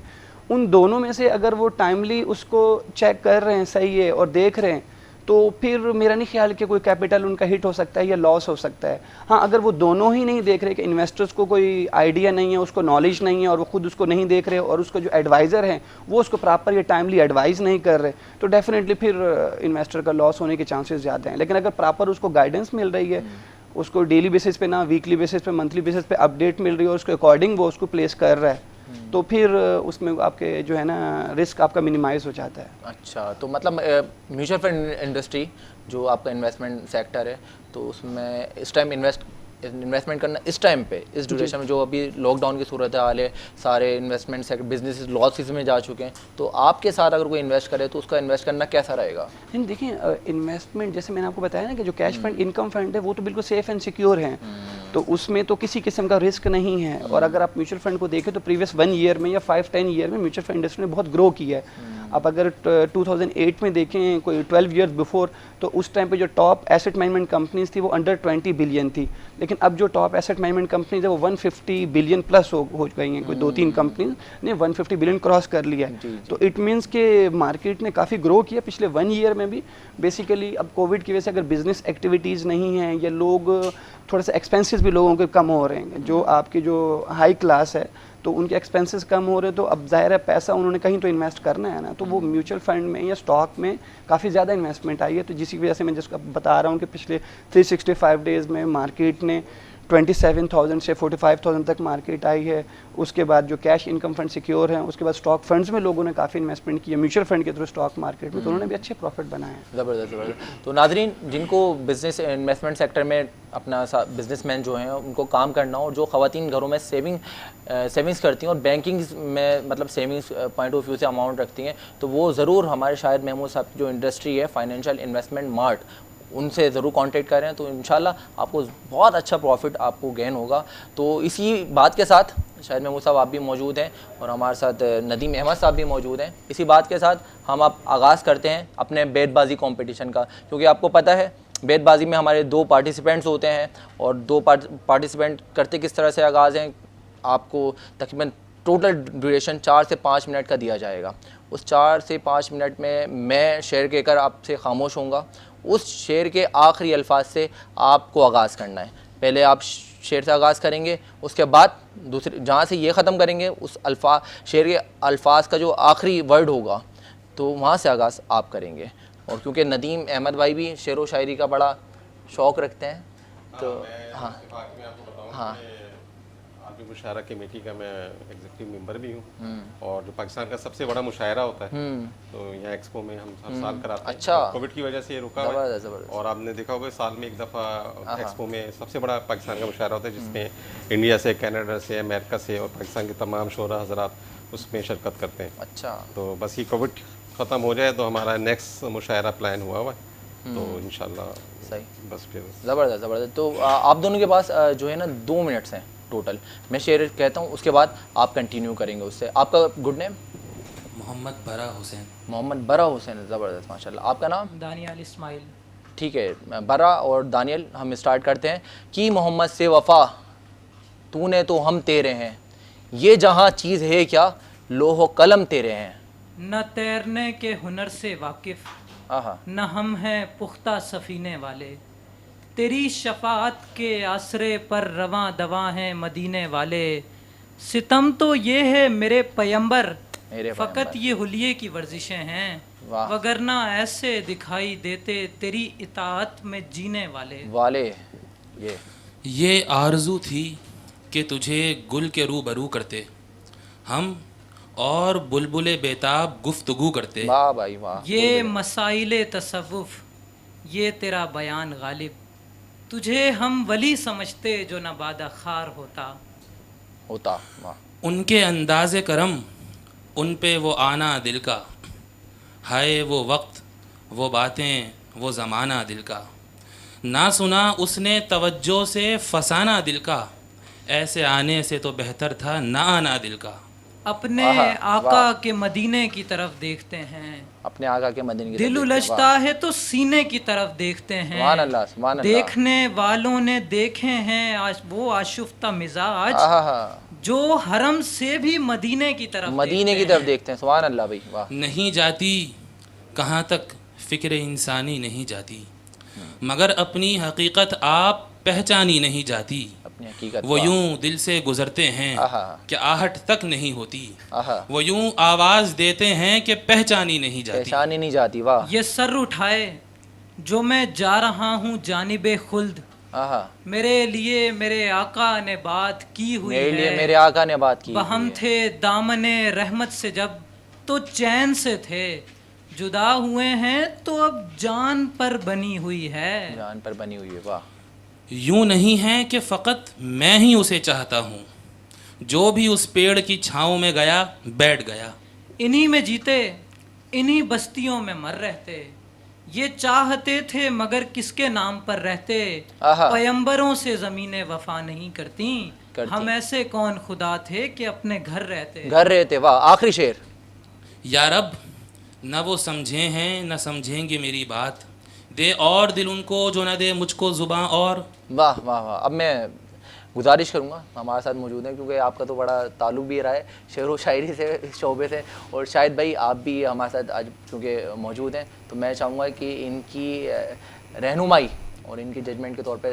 उन दोनों में से अगर वो टाइमली उसको चेक कर रहे हैं, सही है, और देख रहे हैं, तो फिर मेरा नहीं ख्याल कि कोई कैपिटल उनका हिट हो सकता है या लॉस हो सकता है। हाँ, अगर वो दोनों ही नहीं देख रहे कि इन्वेस्टर्स को कोई आइडिया नहीं है, उसको नॉलेज नहीं है, और वो खुद उसको नहीं देख रहे, और उसका जो एडवाइज़र है वो उसको प्रॉपर या टाइमली एडवाइस नहीं कर रहे, तो डेफिनेटली फिर इन्वेस्टर का लॉस होने के चांसेस ज़्यादा हैं। लेकिन अगर प्रॉपर उसको गाइडेंस मिल रही है, उसको डेली बेसिस पे ना वीकली बेसिस पे, मंथली बेसिस पे अपडेट मिल रही है और उसके अकॉर्डिंग वो उसको प्लेस कर रहा है, तो फिर उसमें आपके जो है ना रिस्क आपका मिनिमाइज हो जाता है। अच्छा, तो मतलब म्यूचुअल फंड इंडस्ट्री जो आपका इन्वेस्टमेंट सेक्टर है, तो उसमें इस टाइम इन्वेस्टमेंट करना इस टाइम पे, इस ड्यूरेशन में, जो अभी लॉकडाउन की सूरत हाल है, सारे इन्वेस्टमेंट सेक्टर बिजनेस लॉसेस में जा चुके हैं, तो आपके साथ अगर कोई इन्वेस्ट करे तो उसका इन्वेस्ट करना कैसा रहेगा? नहीं, देखिए, इन्वेस्टमेंट जैसे मैंने आपको बताया ना कि जो कैश फंड, इनकम फंड है, वो तो बिल्कुल सेफ एंड सिक्योर हैं, तो उसमें तो किसी किस्म का रिस्क नहीं है। और अगर आप म्यूचुअल फंड को देखें तो प्रीवियस 1 ईयर में या 5-10 ईयर में म्यूचुअल फंड इंडस्ट्री ने बहुत ग्रो किया है। आप अगर 2008 में देखें, कोई 12 ईयर्स बिफोर, तो उस टाइम पे जो टॉप एसेट मैनेजमेंट कंपनीज थी वो अंडर 20 बिलियन थी, लेकिन अब जो टॉप एसेट मैनेजमेंट कंपनीज है वो 150 बिलियन प्लस हो गई हैं। कोई 2-3 कंपनीज ने 150 बिलियन क्रॉस कर लिया है। तो इट मीन्स के मार्केट ने काफ़ी ग्रो किया पिछले 1 ईयर में भी। बेसिकली अब कोविड की वजह से अगर बिजनेस एक्टिविटीज़ नहीं हैं, या लोग थोड़ा सा एक्सपेंसेस भी लोगों के कम हो रहे हैं, जो आपकी जो हाई क्लास है तो उनके एक्सपेंसेस कम हो रहे हैं, तो अब जाहिर है पैसा उन्होंने कहीं तो इन्वेस्ट करना है ना, तो वो म्यूचुअल फंड में या स्टॉक में काफ़ी ज़्यादा इन्वेस्टमेंट आई है। तो जिसकी वजह से मैं जिसको बता रहा हूँ कि पिछले 365 डेज़ में मार्केट ने 27,000 से 45,000 तक मार्केट आई है। उसके बाद जो कैश इनकम फंड सिक्योर हैं, उसके बाद स्टॉक फंड्स में लोगों ने काफ़ी इन्वेस्टमेंट किया म्यूचुअल फंड के थ्रू स्टॉक मार्केट में, तो उन्होंने भी अच्छे प्रॉफिट बनाए हैं। ज़बरदस्त। तो नाजरीन, जिनको बिजनेस इन्वेस्टमेंट सेक्टर में अपना बिजनेसमैन जो हैं उनको काम करना हो, और जो ख़वातीन घरों में सेविंग्स करती हैं और बैंकिंग में मतलब सेविंग्स पॉइंट ऑफ व्यू से अमाउंट रखती हैं, तो वो ज़रूर हमारे शाहिद महमूद साहब जो इंडस्ट्री है फाइनेंशियल इन्वेस्टमेंट मार्ट, उनसे ज़रूर कांटेक्ट करें, तो इंशाल्लाह आपको बहुत अच्छा प्रॉफिट आपको गेन होगा। तो इसी बात के साथ शाहिद महमूद साहब आप भी मौजूद हैं और हमारे साथ नदीम अहमद साहब भी मौजूद हैं। इसी बात के साथ हम आप आगाज़ करते हैं अपने बेतबाजी कंपटीशन का, क्योंकि आपको पता है बेतबाजी में हमारे 2 पार्टिसिपेंट्स होते हैं, और 2 पार्टिसिपेंट करते किस तरह से आगाज़ हैं, आपको तकरीबन टोटल ड्यूरेशन 4 से 5 मिनट का दिया जाएगा। उस 4 से 5 मिनट में मैं शेर कहकर आपसे खामोश होऊंगा, उस शेर के आखिरी अल्फाज से आपको आगाज़ करना है। पहले आप शेर से आगाज़ करेंगे, उसके बाद दूसरे जहाँ से ये ख़त्म करेंगे उस शेर के अल्फाज का जो आखिरी वर्ड होगा तो वहाँ से आगाज़ आप करेंगे। और क्योंकि नदीम अहमद भाई भी शेर व शायरी का बड़ा शौक़ रखते हैं तो हाँ हाँ आलमी मुशायरा कमेटी का मैं एग्जीक्यूटिव मेंबर भी हूँ और जो पाकिस्तान का सबसे बड़ा मुशायरा होता है तो यहाँ एक्सपो में हम हर साल कराते हैं। अच्छा। कोविड की वजह से ये रुका हुआ है और आपने देखा होगा साल में एक दफ़ा एक्सपो में सबसे बड़ा पाकिस्तान का मुशायरा होता है जिसमें इंडिया से, कनाडा से, अमेरिका से और पाकिस्तान के तमाम शोरा हजरात उसमें शिरकत करते हैं। अच्छा। तो बस ये कोविड ख़त्म हो जाए तो हमारा नेक्स्ट मुशायरा प्लान हुआ है तो इंशाल्लाह सही, बस फिर ज़बरदस्त ज़बरदस्त। तो आप दोनों के पास जो है ना 2 मिनट्स हैं टोटल। मैं शेर कहता हूँ उसके बाद आप कंटिन्यू करेंगे उससे। आपका गुड नेम? मोहम्मद बरा हुसैन। मोहम्मद बरा हुसैन, ज़बरदस्त माशाल्लाह। आपका नाम? दानियाल इस्माइल। ठीक है, बरा और दानियल हम स्टार्ट करते हैं कि मोहम्मद से वफ़ा तूने तो हम तेरे हैं, ये जहाँ चीज़ है क्या लोहो कलम तेरे हैं। न तैरने के हुनर से वाकिफ़ न हम हैं पुख्ता सफ़ीने वाले, तेरी शफाअत के आसरे पर रवां दवा हैं मदीने वाले। सितम तो ये है मेरे पैगंबर, फ़कत ये हुलिये की वर्जिशें हैं, वगरना ऐसे दिखाई देते तेरी इताअत में जीने वाले। ये आरज़ू थी कि तुझे गुल के रूबरू करते हम और बुलबुले बेताब गुफ्तगू करते। वाह भाई वाह। ये मसाइले तसव्वुफ़, ये तेरा बयान गालिब, तुझे हम वली समझते जो नबादा खार होता। वाह। उनके अंदाज़े करम उन पे वो आना दिल का, हाय वो वक्त वो बातें वो ज़माना दिल का, ना सुना उसने तवज्जो से फसाना दिल का, ऐसे आने से तो बेहतर था ना आना दिल का। अपने आका के मदीने की तरफ देखते हैं, अपने आका के मदीने की दिल उलझता है तो सीने की तरफ देखते हैं। सुभान अल्लाह, सुभान अल्लाह। देखने वालों ने देखे हैं वो आशुफ्ता मिजाज जो हरम से भी मदीने की तरफ देखते हैं। सुभान अल्लाह भाई वाह। नहीं जाती कहाँ तक फ़िक्र इंसानी नहीं जाती, मगर अपनी हकीकत आप पहचानी नहीं जाती। वो यूं दिल से गुजरते हैं कि आहट तक नहीं होती, वो यूं आवाज़ देते हैं कि पहचानी नहीं जाती। वाह। ये सर उठाए जो मैं जा रहा हूँ जानिबे खुल्द, मेरे लिए मेरे आका ने बात की हुई है, मेरे आका ने बात की। हम थे दामने रहमत से जब तो चैन से थे, जुदा हुए हैं तो अब जान पर बनी हुई है। वाह। यूं नहीं है कि फ़कत मैं ही उसे चाहता हूँ, जो भी उस पेड़ की छाँव में गया बैठ गया। इन्हीं में जीते इन्हीं बस्तियों में मर रहते, ये चाहते थे मगर किसके नाम पर रहते, पैगंबरों से ज़मीनें वफा नहीं करती, हम ऐसे कौन खुदा थे कि अपने घर रहते। वाह। आखिरी शेर। या रब न वो समझे हैं न समझेंगे मेरी बात, दे और दिल उनको जो न दे मुझको ज़ुबां और। वाह वाह वाह। अब मैं गुजारिश करूँगा, हमारे साथ मौजूद हैं क्योंकि आपका तो बड़ा ताल्लुक़ भी रहा है शेर व शायरी से, इस शोबे से, और शायद भाई आप भी हमारे साथ आज चूँकि मौजूद हैं तो मैं चाहूँगा कि इनकी रहनुमाई और इनकी जजमेंट के तौर पे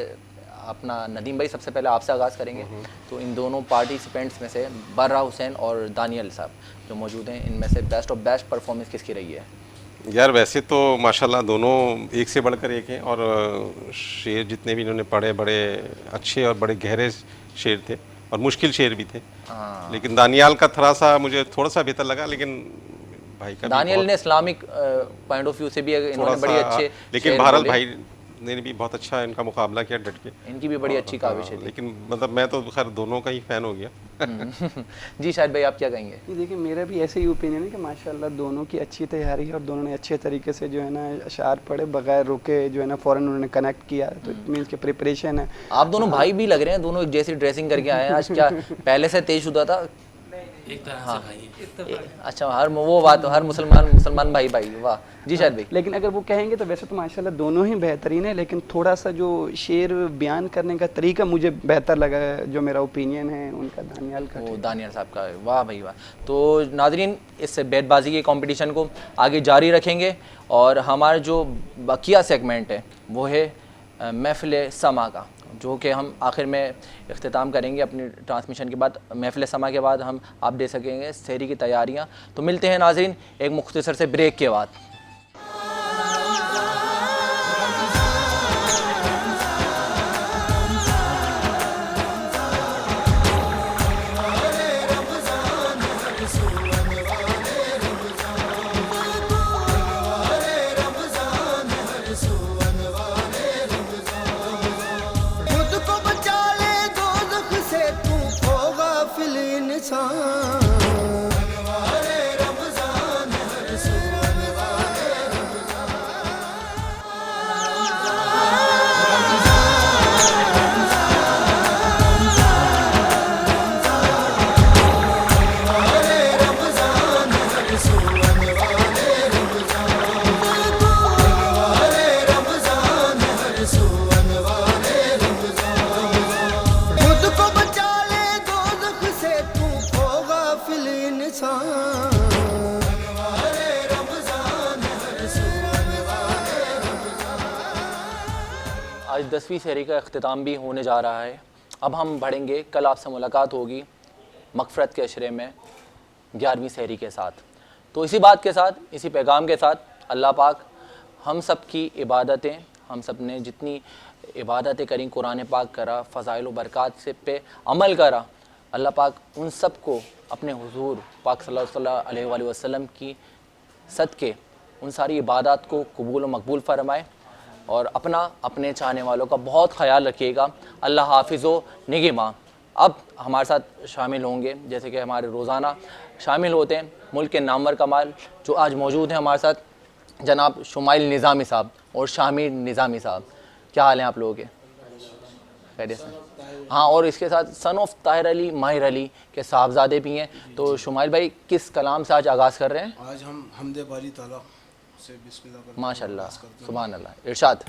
अपना नदीम भाई सबसे पहले आपसे आगाज़ करेंगे। तो इन दोनों पार्टिसिपेंट्स में से बरा हुसैन और दानियल साहब जो मौजूद हैं, इनमें से बेस्ट ऑफ बेस्ट परफॉर्मेंस किसकी रही है? यार वैसे तो माशाल्लाह दोनों एक से बढ़कर एक हैं और शेर जितने भी इन्होंने पढ़े बड़े अच्छे और बड़े गहरे शेर थे और मुश्किल शेर भी थे। लेकिन दानियाल का थोड़ा सा मुझे थोड़ा सा बेहतर लगा, लेकिन भाई का दानियल ने इस्लामिक पॉइंट ऑफ व्यू से भी इन्होंने बड़ी अच्छे, लेकिन बहरहाल भाई ने भी बहुत अच्छा इनका मुकाबला किया डट के। इनकी भी बड़ी अच्छी काविश है, लेकिन मतलब मैं तो खैर दोनों का ही फ़ैन हो गया। जी शायद भाई आप क्या कहेंगे? देखिए मेरा भी ऐसे ही ओपिनियन है कि माशाल्लाह दोनों की अच्छी तैयारी है और दोनों ने अच्छे तरीके से जो है ना अशार पढ़े बगैर रुके जो है ना फ़ौरन उन्होंने कनेक्ट किया, तो इट मीन्स की प्रिपरेशन है। आप दोनों भाई भी लग रहे हैं, दोनों एक जैसी ड्रेसिंग करके आए हैं आज। क्या पहले से तेजशुदा था? एक तरह से भाई। अच्छा, हर वो बात हर मुसलमान भाई। वाह जी शायद भाई। लेकिन अगर वो कहेंगे तो वैसे तो माशाल्लाह दोनों ही बेहतरीन है, लेकिन थोड़ा सा जो शेर बयान करने का तरीका मुझे बेहतर लगा, जो मेरा ओपिनियन है उनका दानियाल का। वो दानियाल साहब का, वाह भाई वाह। तो नाज़रीन इस बैतबाजी के कंपटीशन को आगे जारी रखेंगे और हमारा जो बकिया सेगमेंट है वो है महफिल समा का, जो कि हम आखिर में इख्तिताम करेंगे अपनी ट्रांसमिशन के बाद, महफ़िल समा के बाद हम आप दे सकेंगे सहरी की तैयारियाँ। तो मिलते हैं नाज़रीन एक मुख्तसर से ब्रेक के बाद। आज 10वीं सहरी का अख्तिताम भी होने जा रहा है। अब हम बढ़ेंगे, कल आपसे मुलाकात होगी मग़फ़िरत के अशरे में 11वीं सहरी के साथ। तो इसी बात के साथ, इसी पैगाम के साथ अल्लाह पाक हम सब की इबादतें, हम सब ने जितनी इबादतें करी, कुरान पाक करा, फ़ज़ाइल व बरक़ात से पे अमल करा, अल्लाह पाक उन सब को अपने हुज़ूर पाक सल्लल्लाहु अलैहि वसल्लम की सदक़े उन सारी इबादत को कबूल व मकबूल फ़रमाए और अपने चाहने वालों का बहुत ख़याल रखिएगा। अल्लाह हाफ़िज़ व निगहबान। अब हमारे साथ शामिल होंगे, जैसे कि हमारे रोज़ाना शामिल होते हैं मुल्क के नामवर कमाल जो आज मौजूद हैं हमारे साथ, जनाब शुमाइल निज़ामी साहब और शामिर निज़ामी साहब। क्या हाल हैं आप लोगों के? खैरियत से? हाँ, और इसके साथ सन ऑफ ताहिर अली माहिर अली के साहबजादे भी हैं। तो शुमाइल भाई किस कलाम से आज आगाज़ कर रहे हैं? आज हम हमदे बारी ताला से बिस्मिल्लाह माशाअल्लाह, सुभान अल्लाह, इरशाद।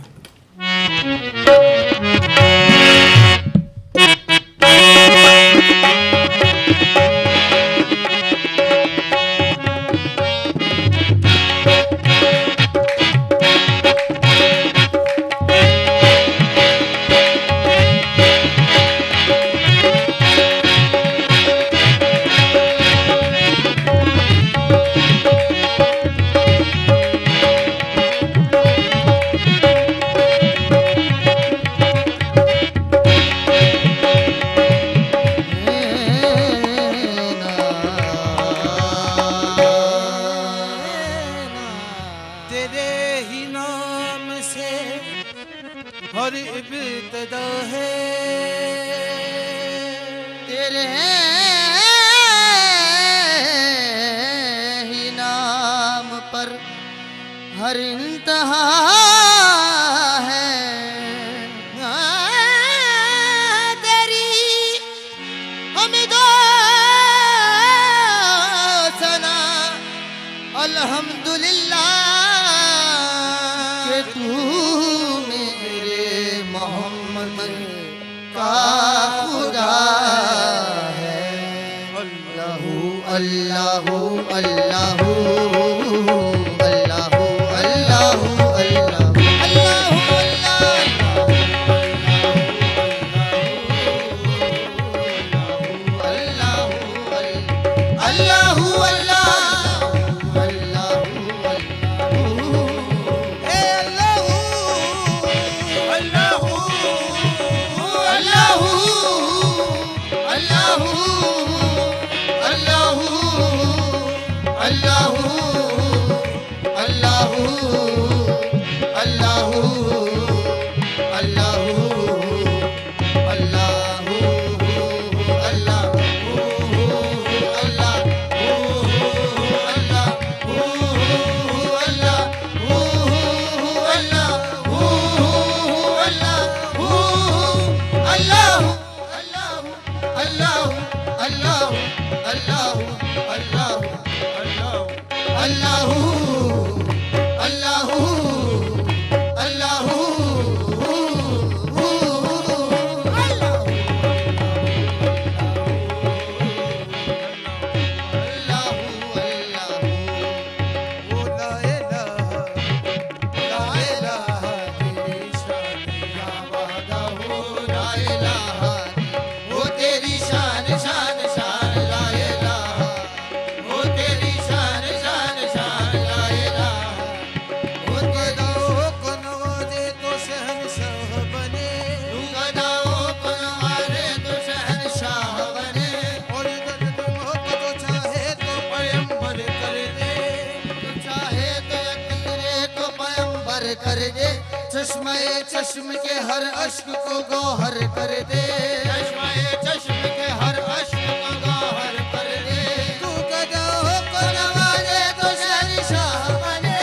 कर दे, चश्मे चश्म के हर अश्क को गौहर कर दे, चश्मे चश्म के हर अश्क को गौहर कर दे। तू गदाओं को नवाजे तो शहंशाह बने,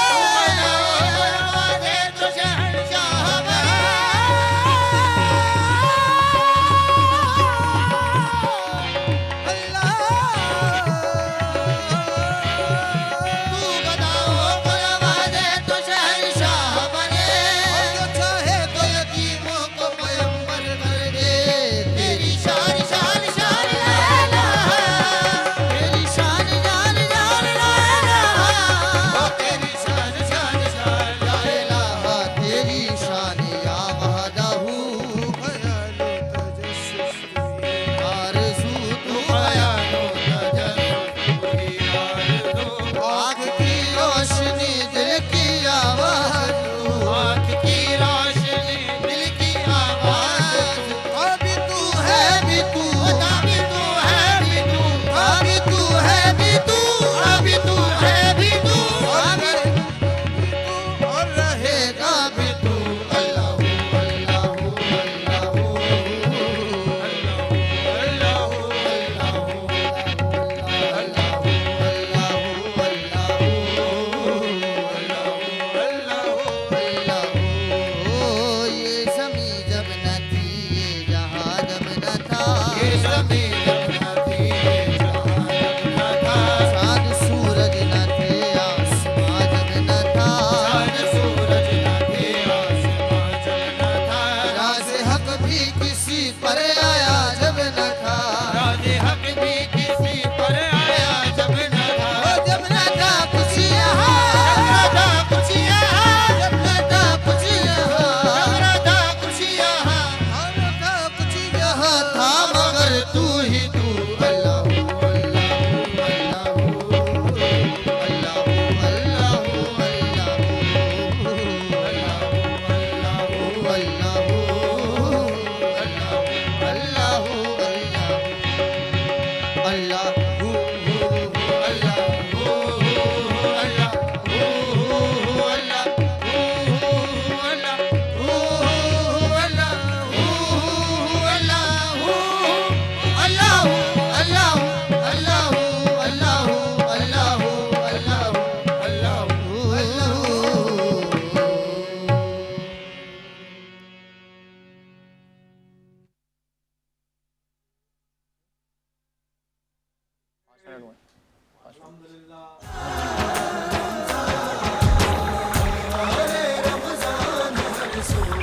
तू गदाओं को नवाजे तो शहंशाह बने। तू गदाओं को नवाजे तो शहंशाह बने, जो चाहे तो यतीमों को पैगंबर कर दे। तेरी शान शान शान ला इलाहा, तेरी शान शान शान ला इलाहा, तेरी शान शान शान ला इलाहा, तेरी शान या वहदहू बयानो तजस्सुस आरज़ू तू बयानो तजस्सुस आरज़ू। आँख की रोशनी दिल की आवाज़ तू, आँख की रोशनी दिल की आवाज़। अभी तू है भी तू, अभी तू है भी तू, अभी तू है भी तू, अभी तू है भी तू, अभी तू और रहेगा भी तू। अल्लाह अल्लाह अल्लाह ये ज़मीं जब न थी, ये जहां जब न था, ये ज़मीं जब न थी, ये जहां जब न था, चाँद सूरज न थे, आसमां जब न था, चाँद सूरज न थे, आसमां जब न था, राज़ हक भी किसी पर आया जब न था, राज़ हक भी किसी पर आया जब न था, जब न था कुछ यहाँ, जब न था कुछ यहाँ, जब न था कुछ यहाँ, जब न था कुछ यहाँ, जब न था कुछ यहाँ था मगर तू ही तू। अल्लाह अल्लाह अल्लाह अल्लाह रमज़ान